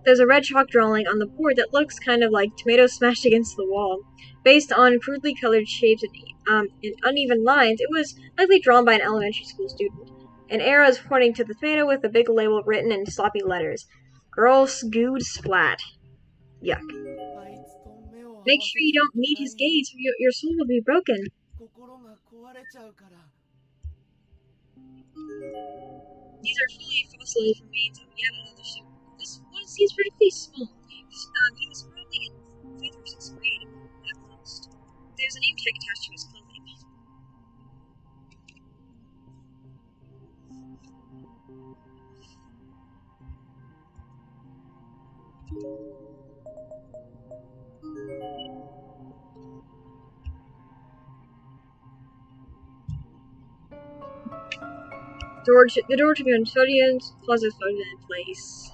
There's a red chalk drawing on the board that looks kind of like tomatoes smashed against the wall. Based on crudely colored shapes and uneven lines, it was likely drawn by an elementary school student. An arrow is pointing to the tomato with a big label written in sloppy letters. Girl Scood Splat. Yuck. Make sure you don't meet his gaze or your soul will be broken. These are fully fossilizer remains of yet another student. This one seems particularly small. He was probably in 5th or 6th grade at most. There's a name tag attached to his clothing. The door to the custodian's closet is floated in place.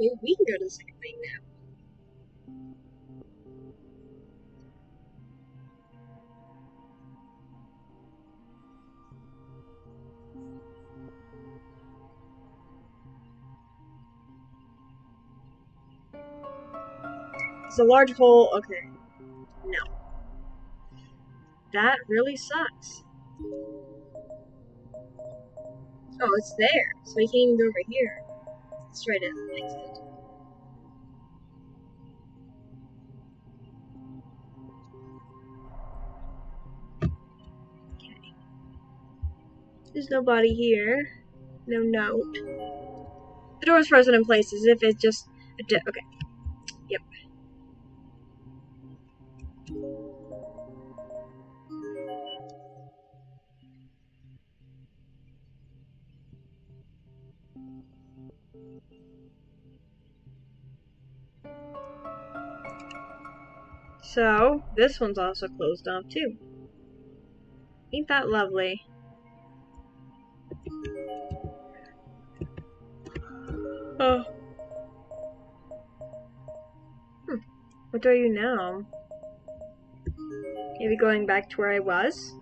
Maybe we can go to the second thing now. It's a large hole. Okay. No. That really sucks. Oh, it's there. So we can't even go over here. Let's try to exit. Okay. There's nobody here. No note. The door is frozen in place as if it's just okay. Yep. So, this one's also closed off too. Ain't that lovely? Oh. What do I do now? Maybe going back to where I was?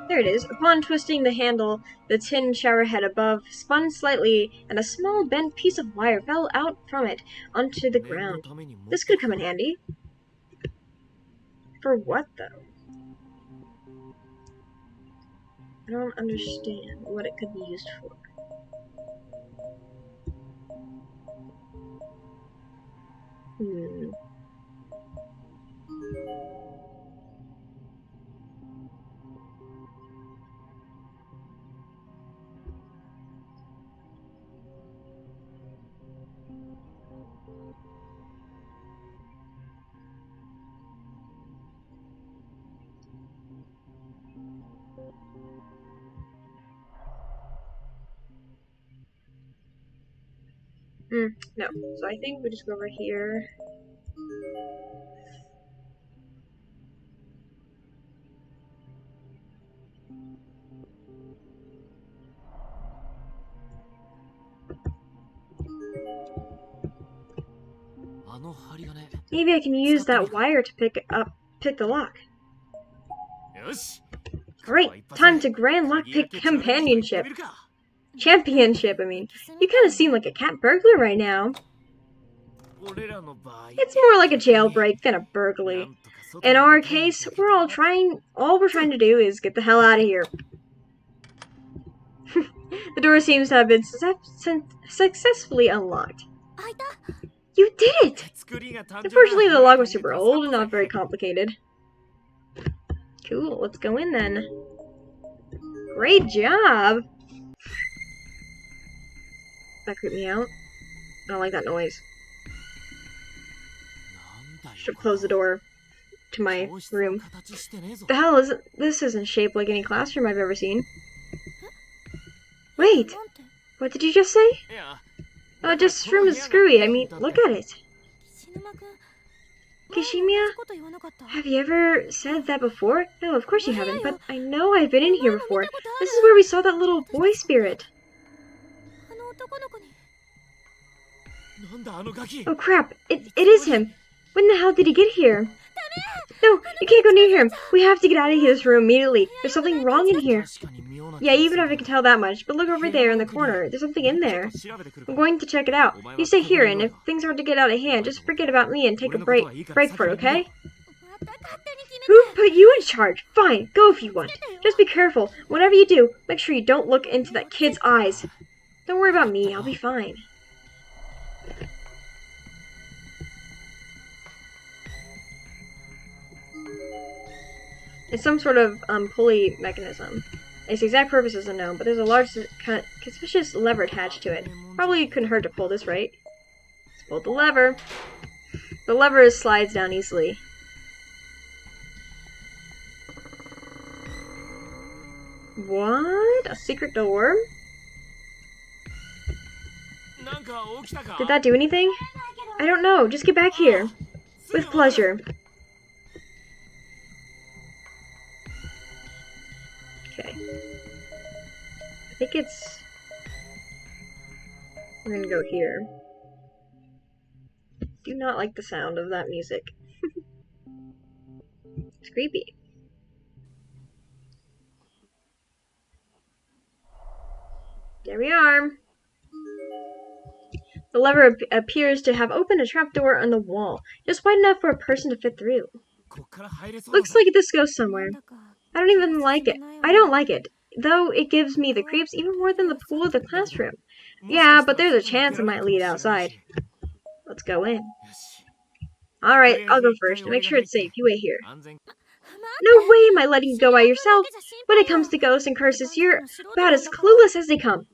There it is. Upon twisting the handle, the tin shower head above spun slightly, and a small bent piece of wire fell out from it onto the ground. This could come in handy. For what, though? I don't understand what it could be used for. No. So I think we just go over here. Maybe I can use that wire to pick the lock. Great! Time to grand lockpick companionship. Championship, I mean. You kind of seem like a cat burglar right now. It's more like a jailbreak than a burglary. In our case, all we're trying to do is get the hell out of here. The door seems to have been successfully unlocked. You did it! Unfortunately, the lock was super old and not very complicated. Cool, let's go in then. Great job! That creeped me out. I don't like that noise. Should close the door to my room. The hell is it? This isn't shaped like any classroom I've ever seen. Wait! What did you just say? This room is screwy. I mean, look at it. Kishimiya? Have you ever said that before? No, of course you haven't, but I know I've been in here before. This is where we saw that little boy spirit. Oh crap, it is him. When the hell did he get here? No, you can't go near him. We have to get out of this room immediately. There's something wrong in here. Yeah, even if I can tell that much. But look over there in the corner. There's something in there. I'm going to check it out. You stay here, and if things are to get out of hand, just forget about me and take a break for it, okay? Who put you in charge? Fine, go if you want. Just be careful. Whatever you do, make sure you don't look into that kid's eyes. Don't worry about me. I'll be fine. It's some sort of pulley mechanism. Its exact purpose isn't known, but there's a large, suspicious lever attached to it. Probably couldn't hurt to pull this, right? Let's pull the lever. The lever slides down easily. What? A secret door? Did that do anything? I don't know. Just get back here. With pleasure. Okay. I think we're gonna go here. Do not like the sound of that music. It's creepy. There we are. The lever appears to have opened a trapdoor on the wall, just wide enough for a person to fit through. Looks like this goes somewhere. I don't even like it. I don't like it, though it gives me the creeps even more than the pool of the classroom. Yeah, but there's a chance it might lead outside. Let's go in. Alright, I'll go first, and make sure it's safe. You wait here. No way am I letting you go by yourself. When it comes to ghosts and curses, you're about as clueless as they come.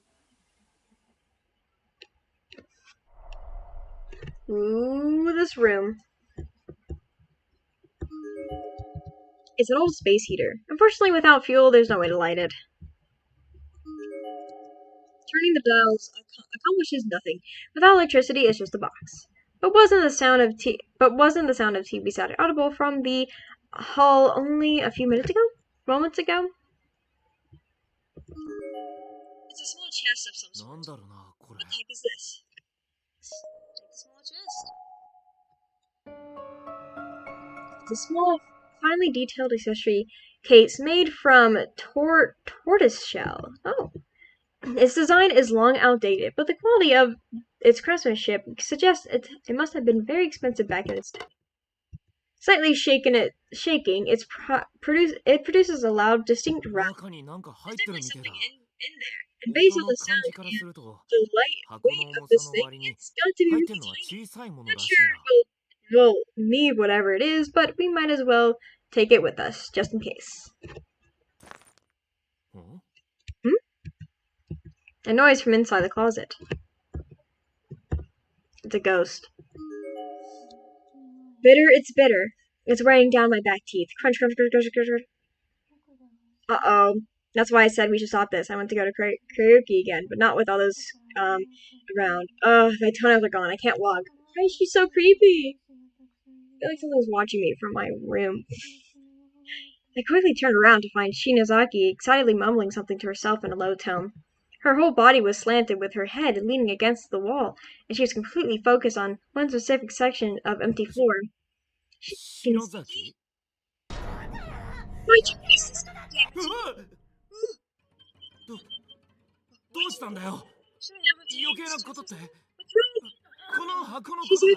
Ooh, this room. It's an old space heater. Unfortunately, without fuel, there's no way to light it. Turning the dials accomplishes nothing. Without electricity, it's just a box. But wasn't the sound of TV sound audible from the hall only a few moments ago? It's a small chest of some sort. What the heck is this? Take the small chest. It's a small, finely detailed accessory case made from tortoise shell. Oh. Its design is long outdated, but the quality of its craftsmanship suggests it must have been very expensive back in its day. Slightly shaking, it produces a loud, distinct round. There's definitely something in there. And based on the sound and the light weight of this thing, it's got to be really tiny. Not sure we'll need whatever it is, but we might as well take it with us, just in case. A noise from inside the closet. It's a ghost. Bitter, it's bitter. It's wearing down my back teeth. Crunch, crunch, crunch, crunch, crunch, crunch. Uh-oh. That's why I said we should stop this. I want to go to karaoke again, but not with all those, around. Ugh, my toenails are gone. I can't walk. Why is she so creepy? I feel like someone's watching me from my room. I quickly turned around to find Shinozaki excitedly mumbling something to herself in a low tone. Her whole body was slanted with her head leaning against the wall, and she was completely focused on one specific section of empty floor. Shinozaki? Why'd you waste this goddamn どうしたんだよ。余計なことって。この箱のことだ。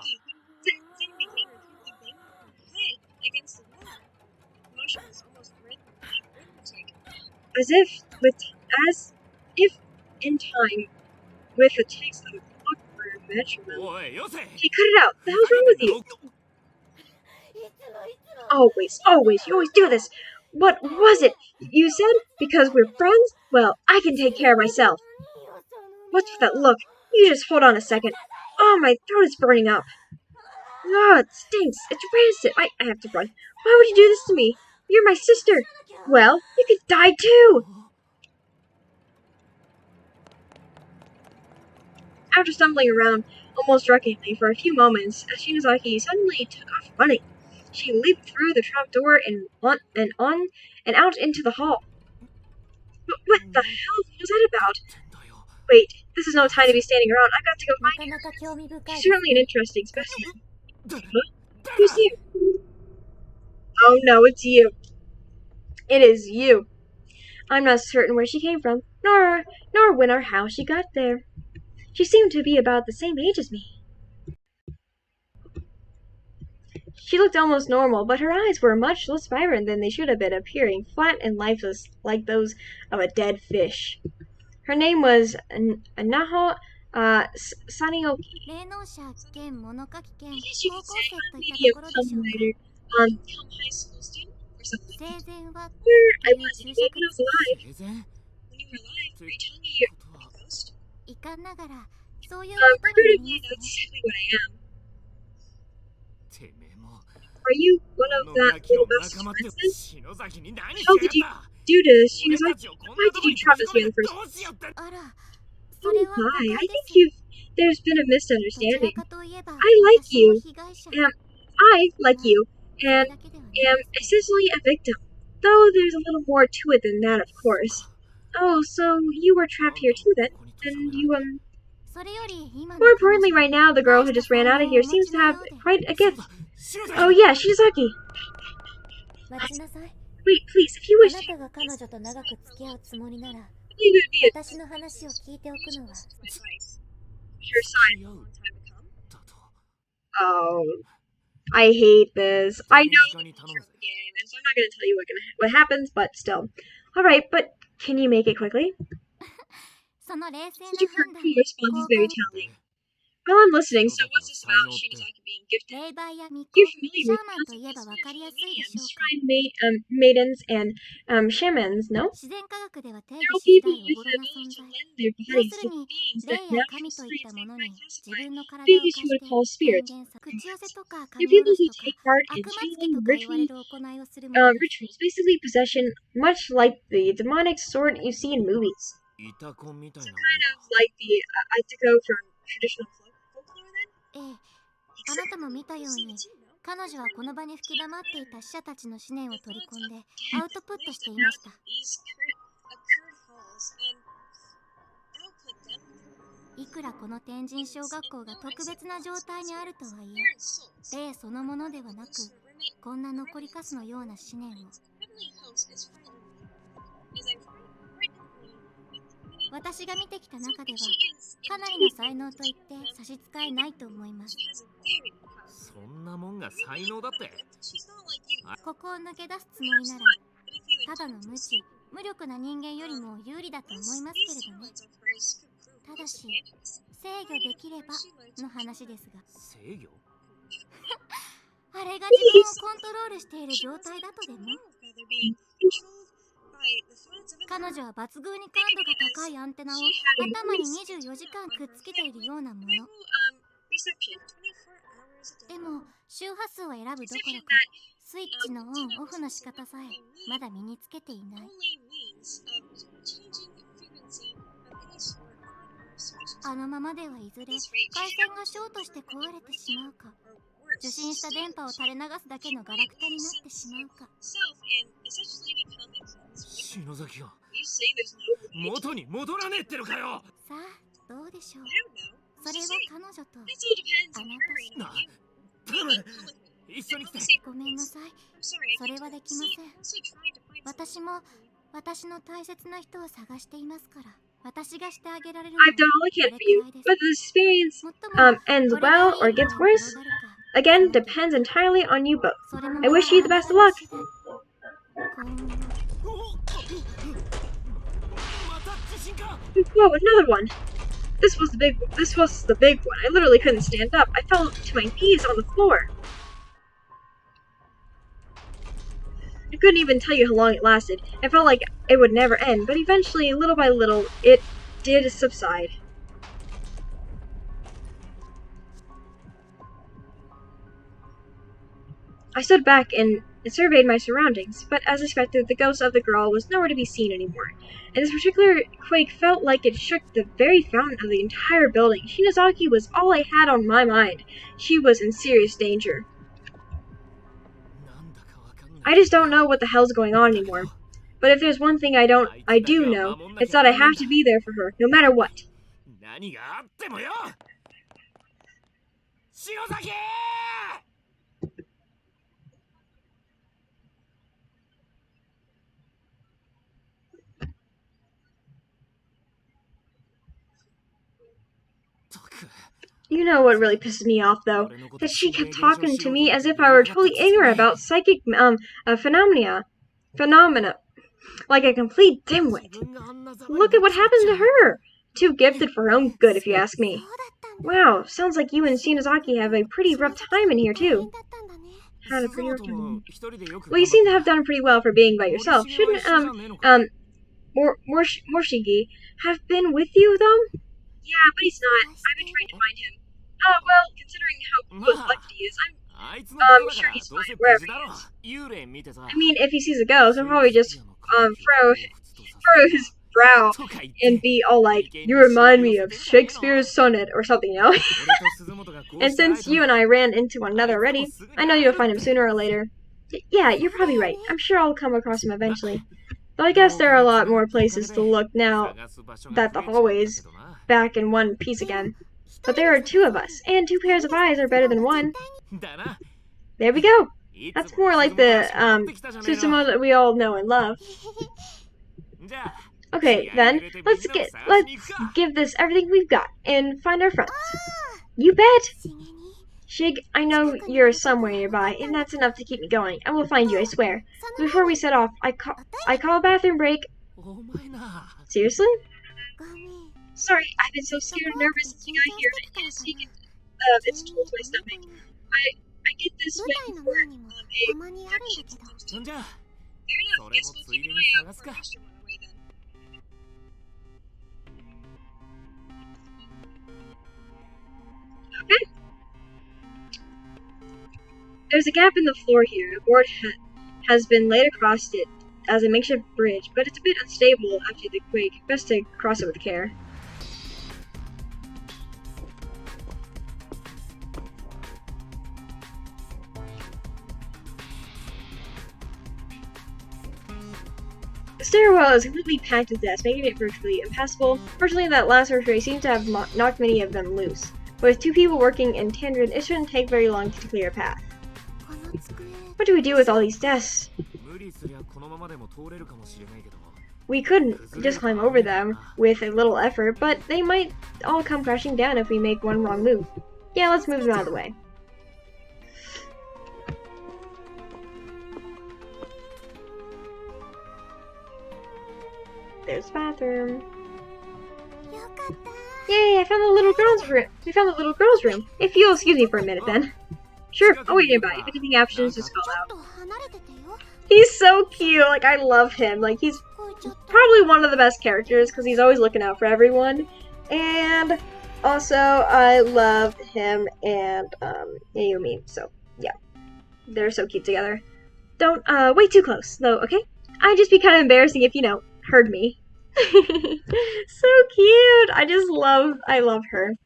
As if in time with the text of a clockwork metronome. Hey, cut it out! The hell's wrong with you? Always, you always do this. What was it? You said because we're friends? Well, I can take care of myself. What's with that look? You just hold on a second. Oh, my throat is burning up. Oh, it stinks. It's rancid. I have to run. Why would you do this to me? You're my sister. Well, you could die too. After stumbling around almost drunkenly for a few moments, Shinozaki suddenly took off running. She leaped through the trapdoor and out into the hall. But what the hell was that about? Wait, this is no time to be standing around. I've got to go find her. She's certainly an interesting specimen. Huh? Who's here? Oh no, it's you. It is you. I'm not certain where she came from, nor when or how she got there. She seemed to be about the same age as me. She looked almost normal, but her eyes were much less vibrant than they should have been, appearing flat and lifeless like those of a dead fish. Her name was Naho Sanioki. I guess you could say maybe a come writer, come high school student or something. Where I was anyway, when I was alive. When you were alive, are you telling me you're a ghost? Figuratively, that's exactly what I am. Are you one of that little best's friends then? How did you do this? She was like, why did you trap us me in the first place? Oh my, I think there's been a misunderstanding. I like you, and am essentially a victim. Though there's a little more to it than that, of course. Oh, so you were trapped here too then? And you, More importantly right now, the girl who just ran out of here seems to have quite a gift. Oh yeah, Shinozaki. Wait, please, if you wish to... If you would be your side a long time to come. Oh, I hate this. I know the nature of the game, and so I'm not going to tell you what happens, but still. Alright, but can you make it quickly? Such a quirky response is very telling. Well, I'm listening, so what's this about Shinozaki being gifted? You're familiar with concepts of mediums, maidens, and shamans, no? They're all people with the ability to lend their bodies to beings that natural science might classify beings you would call spirits or gods. They're people who take part in channeling rituals, basically possession, much like the demonic sort you see in movies. イタコンみたい So なもん kind か of like the Atiko from traditional folklore then? ええ、あなたも見たように彼女はこの場に吹き溜まっていた死者たちの思念を取り込んでアウトプットしていました。 いくらこの天神小学校が特別な状態にあるとはいえ、霊そのものではなくこんな残りかすのような思念を。私が見てきた中ではかなりの才能と言って差し支えないと思います。そんなもんが才能だって。ここを抜け出すつもりならただの無知無力な人間よりも有利だと思いますけれどね。ただし制御できればの話ですが。制御あれが自分をコントロールしている状態だとでも。彼女は抜群に感度が高いアンテナを頭に24時間くっつけているようなもの。でも周波数を選ぶどころかスイッチのオンオフの仕方さえまだ身につけていない。あのままではいずれ回線がショートして壊れてしまうか、受信した電波を垂れ流すだけのガラクタになってしまうか。篠崎が元に戻らねえってのかよ。さあどうでしょう。それは彼女とあなたしか。頼む、一緒に来て。ごめんなさい、それはできません。私も私の大切な人を探していますから。私がしてあげられるのは I've done all I can for you. Whether the experience ends well or gets worse, again, depends entirely on you both. I wish you the best of luck. Whoa, another one! This was the big one. I literally couldn't stand up. I fell to my knees on the floor. I couldn't even tell you how long it lasted. I felt like it would never end, but eventually, little by little, it did subside. I stood back and surveyed my surroundings, but as expected, the ghost of the girl was nowhere to be seen anymore. And this particular quake felt like it shook the very fountain of the entire building. Shinozaki was all I had on my mind. She was in serious danger. I just don't know what the hell's going on anymore. But if there's one thing I do know, it's that I have to be there for her, no matter what. You know what really pisses me off, though? That she kept talking to me as if I were totally ignorant about psychic phenomena. Like a complete dimwit. Look at what happened to her! Too gifted for her own good, if you ask me. Wow, sounds like you and Shinozaki have a pretty rough time in here, too. Had a pretty rough time. Well, you seem to have done pretty well for being by yourself. Shouldn't, Morshigi have been with you, though? Yeah, but he's not. I've been trying to find him. Well, considering how close-elected he is, I'm sure he's fine wherever he is. I mean, if he sees a ghost, he'll probably just, furrow his brow and be all like, you remind me of Shakespeare's sonnet or something, you know? And since you and I ran into one another already, I know you'll find him sooner or later. Yeah, you're probably right. I'm sure I'll come across him eventually. Though I guess there are a lot more places to look now that the hallway's back in one piece again. But there are two of us, and two pairs of eyes are better than one. There we go. That's more like the Susumu that we all know and love. Okay, then let's give this everything we've got and find our friends. You bet. Shig, I know you're somewhere nearby, and that's enough to keep me going. I will find you, I swear. Before we set off, I call a bathroom break. Seriously? Sorry, I've been so scared and nervous since we got here, and it has taken its toll to my stomach. I get this way before a infection sometimes そんじゃあ Fair enough. それ Guess も we'll つ keep い an でに eye out 探す for か a booster one away then. Okay. There's a gap in the floor here. A board has been laid across it as a makeshift bridge, but it's a bit unstable after the quake. Best to cross it with care. The stairwell is completely packed with deaths, making it virtually impassable. Fortunately, that last surgery seems to have knocked many of them loose. But with 2 people working in tandem, it shouldn't take very long to clear a path. What do we do with all these deaths? 無理すりゃこのままでも通れるかもしれないけど We couldn't just climb over them with a little effort, but they might all come crashing down if we make one wrong move. Yeah, let's move them out of the way. There's the bathroom. Yay, I found the little girl's room. We found the little girl's room. If you'll excuse me for a minute then. Sure, I'll wait nearby. If anything happens, just call out. He's so cute. Like, I love him. Like, he's probably one of the best characters because he's always looking out for everyone. And also, I love him and Ayumi. So, yeah. They're so cute together. Don't wait too close, though, okay? I'd just be kind of embarrassing if, heard me. So cute. I love her.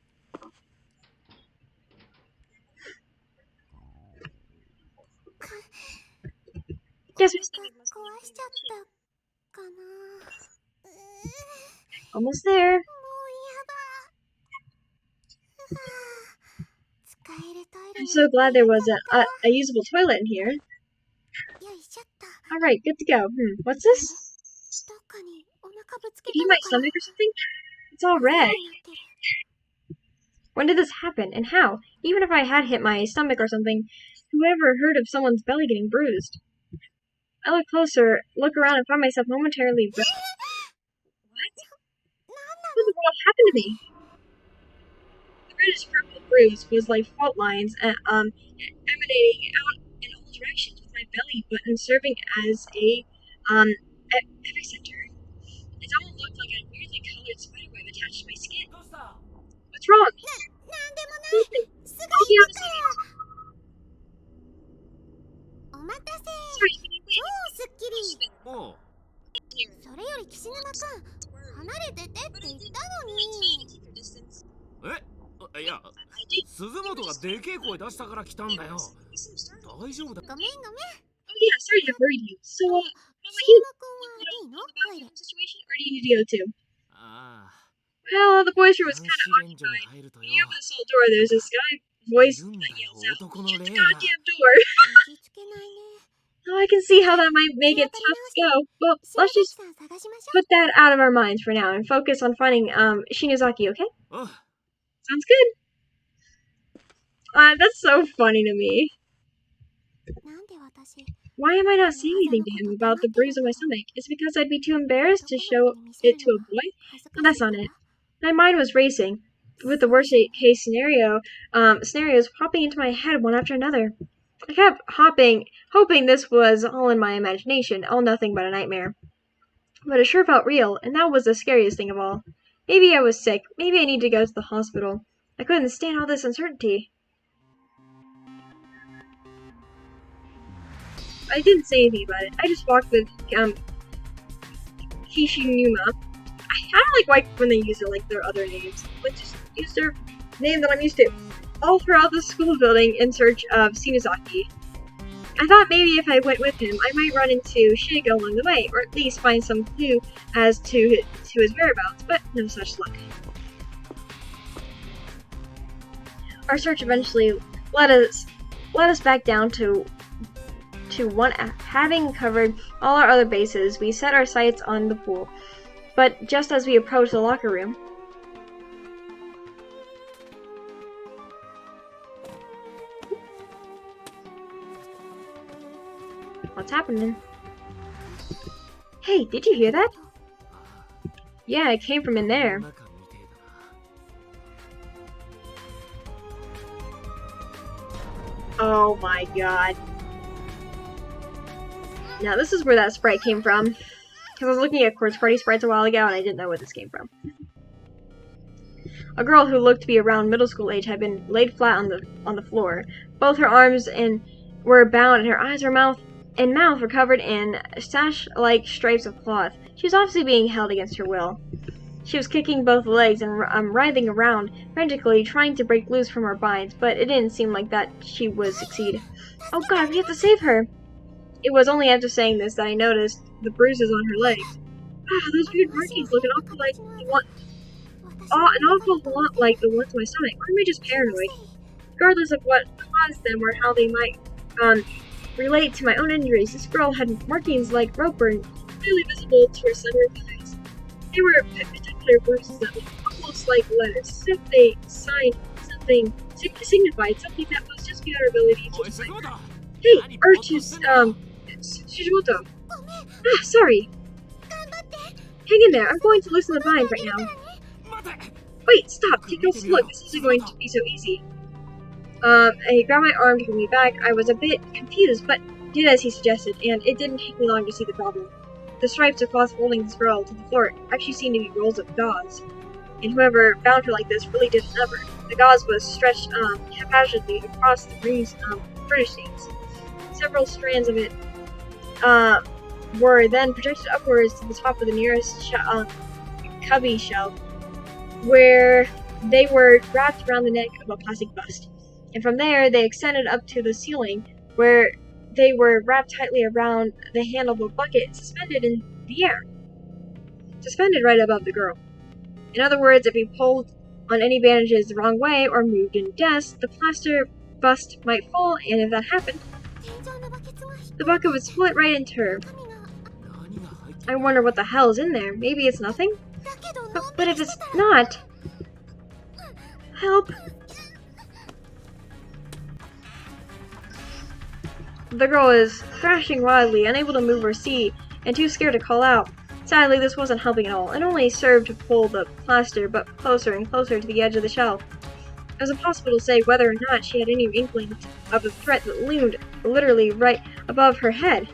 Guess who's almost there. I'm so glad there was a usable toilet in here. Alright, good to go. What's this? Did you eat my stomach or something? It's all red. When did this happen, and how? Even if I had hit my stomach or something, whoever heard of someone's belly getting bruised? I look around and find myself momentarily What in the world happened to me? The reddish purple bruise was like fault lines emanating out in all directions, with my belly button serving as a epicenter. It almost looked like a weirdly colored spiderweb attached to my skin. What's wrong? Nothing. I'll be out a second. Sorry, can you wait? もそれより岸沼くん、離れててって言ったのに。ういや鈴本がでけえ声出したから来たんだよ大丈夫だごめん。Oh yeah, sorry to hurry you. So, how about 岸 you? 沼くんはいいの？トイレ。 Situation, or do you need to go too? ああ Well, the boys' room was 男 kind 子 of 便所に occupied. 入ると When よ you open this little door, there's this guy voice いるん that だよ yells out, 男の "Shut 霊 the が goddamn door!" 落ち着けないね。 Oh, I can see how that might make it tough to go. Well, 島 let's 崎 just さん探しましょ put that out of our minds for now and focus on finding Shinozaki, okay? あ Sounds good. That's so funny to me. う。なんで私、 Why am I not saying anything to him about the bruise on my stomach? Is it because I'd be too embarrassed to show it to a boy? 恥ず Well, か that's しいか not ら it. My mind was racing, with the worst case scenarios popping into my head one after another. I kept hoping this was all in my imagination, all nothing but a nightmare. But it sure felt real, and that was the scariest thing of all. Maybe I was sick. Maybe I need to go to the hospital. I couldn't stand all this uncertainty. I didn't say anything about it. I just walked with Kishinuma. I don't like when they use their other names. But just use their name that I'm used to. All throughout the school building in search of Shinozaki. I thought maybe if I went with him, I might run into Shig along the way, or at least find some clue as to his whereabouts, but no such luck. Our search eventually led us back down to one. Having covered all our other bases, we set our sights on the pool. But just as we approached the locker room, what's happening? Hey, did you hear that? Yeah, it came from in there. 中みてえだ Oh my god. Now this is where that sprite came from. Because I was looking at Quartz Party sprites a while ago and I didn't know where this came from. A girl who looked to be around middle school age had been laid flat on the floor. Both her arms were bound and her eyes and mouth were covered in sash-like stripes of cloth. She was obviously being held against her will. She was kicking both legs and writhing around frantically, trying to break loose from her binds, but it didn't seem like that she would succeed. Oh god, we have to save her! It was only after saying this that I noticed the bruises on her legs. Ah, those weird markings look an awful lot like the ones on my stomach. Or am I just paranoid? Regardless of what caused them or how they might relate to my own injuries, this girl had markings like rope burn, clearly visible to her sunburned eyes. They were particular bruises that looked almost like letters, as if they signified something that was just beyond our ability to decipher. Hey, Shijimoto. Ah, sorry. Hang in there, I'm going to loosen the bind right now. Wait, stop, take a look, this isn't going to be so easy. He grabbed my arm to pull me back. I was a bit confused, but did as he suggested, and it didn't take me long to see the problem. The stripes of cloth holding this girl to the floor actually seemed to be rolls of gauze, and whoever bound her like this really didn't ever. The gauze was stretched haphazardly across the room's furnishings. Several strands of it were then projected upwards to the top of the nearest cubby shelf, where they were wrapped around the neck of a plastic bust. And from there, they extended up to the ceiling, where they were wrapped tightly around the handle of a bucket suspended in the air. Suspended right above the girl. In other words, if we pulled on any bandages the wrong way or moved in desk, the plaster bust might fall, and if that happened, the bucket would split right into her. I wonder what the hell is in there. Maybe it's nothing? But if it's not... Help! The girl is thrashing wildly, unable to move or see, and too scared to call out. Sadly, this wasn't helping at all. It only served to pull the plaster but closer and closer to the edge of the shelf. It was impossible to say whether or not she had any inkling of the threat that loomed literally right above her head.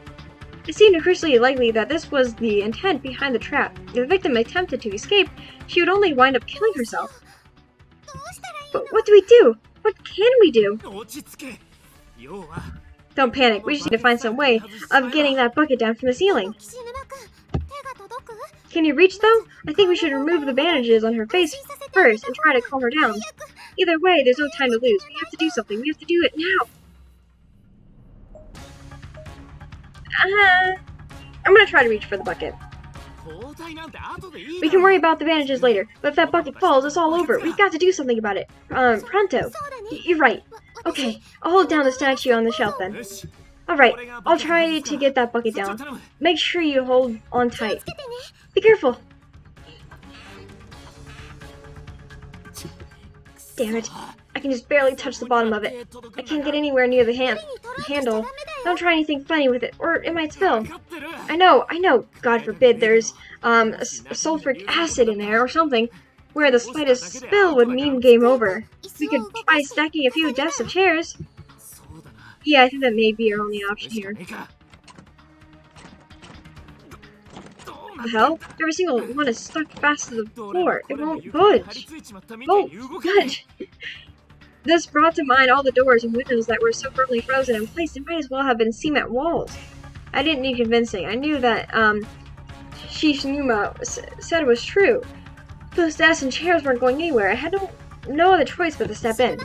It seemed increasingly likely that this was the intent behind the trap. If the victim attempted to escape, she would only wind up killing herself. But what do we do? What can we do? Don't panic, we just need to find some way of getting that bucket down from the ceiling. Can you reach, though? I think we should remove the bandages on her face first and try to calm her down. Either way, there's no time to lose. We have to do something. We have to do it now. I'm gonna try to reach for the bucket. We can worry about the bandages later, but if that bucket falls, it's all over. We've got to do something about it. Pronto. You're right. Okay, I'll hold down the statue on the shelf then. Alright, I'll try to get that bucket down. Make sure you hold on tight. Be careful. Damn it. I can just barely touch the bottom of it. I can't get anywhere near the handle. Don't try anything funny with it, or it might spill. I know. God forbid there's sulfuric acid in there or something, where the slightest spill would mean game over. We could try stacking a few desks of chairs. Yeah, I think that may be our only option here. The hell? Every single one is stuck fast to the floor. It won't budge. Oh, budge! This brought to mind all the doors and windows that were so firmly frozen in place, they might as well have been cement walls. I didn't need convincing. I knew that, Shishinuma said was true. Those desks and chairs weren't going anywhere. I had no other choice but to step in.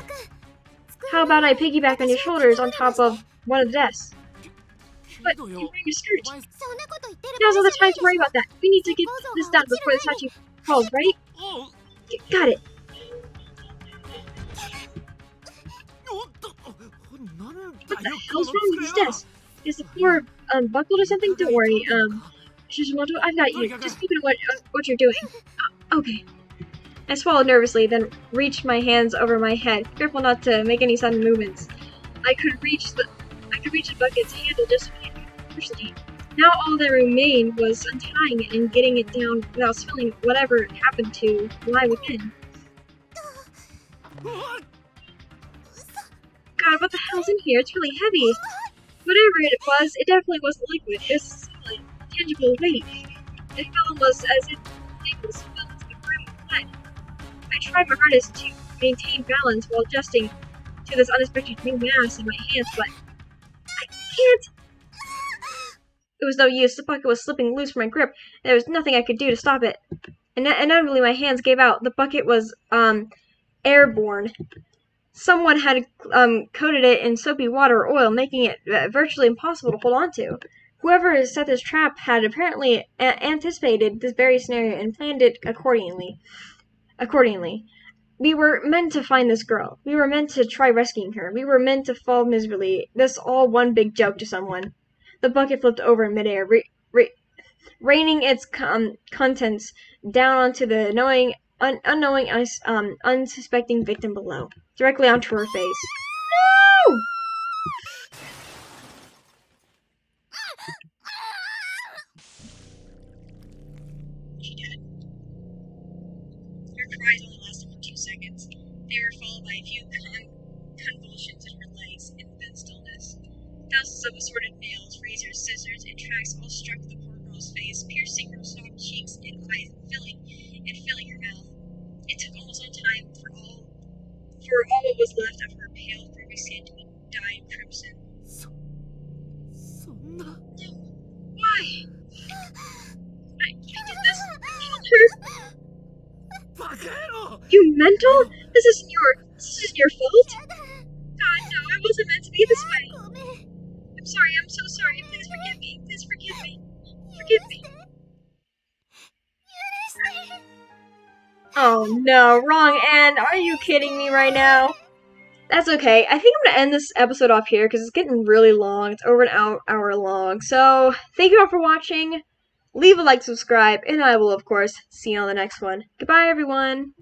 How about I piggyback on your shoulders on top of one of the desks? But you're wearing your skirt. Now's not the time to worry about that. We need to get this done before the statue falls, right? Got it. What the hell's wrong with this desk? Is the floor buckled or something? Don't worry, Shishimoto, I've got you. Just keep it what you're doing. Okay. I swallowed nervously, then reached my hands over my head, careful not to make any sudden movements. I could reach the bucket's handle just with university. Now all that remained was untying it and getting it down without spilling whatever happened to lie within. god, what the hell's in here? It's really heavy. Whatever it was, it definitely wasn't liquid. It was solid, tangible weight. It felt almost as if the thing was filled to the brim with blood. I tried my hardest to maintain balance while adjusting to this unexpected new mass in my hands, but I can't. It was no use. The bucket was slipping loose from my grip, and there was nothing I could do to stop it. And inevitably, my hands gave out. The bucket was airborne. Someone had coated it in soapy water or oil, making it virtually impossible to hold on to. Whoever set this trap had apparently anticipated this very scenario and planned it accordingly. We were meant to find this girl. We were meant to try rescuing her. We were meant to fall miserably. This all one big joke to someone. The bucket flipped over in midair, raining its contents down onto the unknowing, unsuspecting victim below, directly onto her face. No! She dead? Her cries only lasted for 2 seconds. They were followed by a few convulsions in her legs, and then stillness. Thousands of assorted nails, razors, scissors, and tracks all struck the poor girl's face, piercing her soft cheeks and eyes, and filling her mouth. It took almost no time for all what was left of her pale, perfect skin to be dyed crimson. No. Why? I did this. I killed her. Bakero! You mental? This isn't your fault. God, no, I wasn't meant to be this way. I'm sorry, I'm so sorry. Please forgive me. Please forgive me. Forgive me. Oh no, wrong end. Are you kidding me right now? That's okay. I think I'm gonna end this episode off here because it's getting really long. It's over an hour long. So, thank you all for watching. Leave a like, subscribe, and I will, of course, see you on the next one. Goodbye, everyone.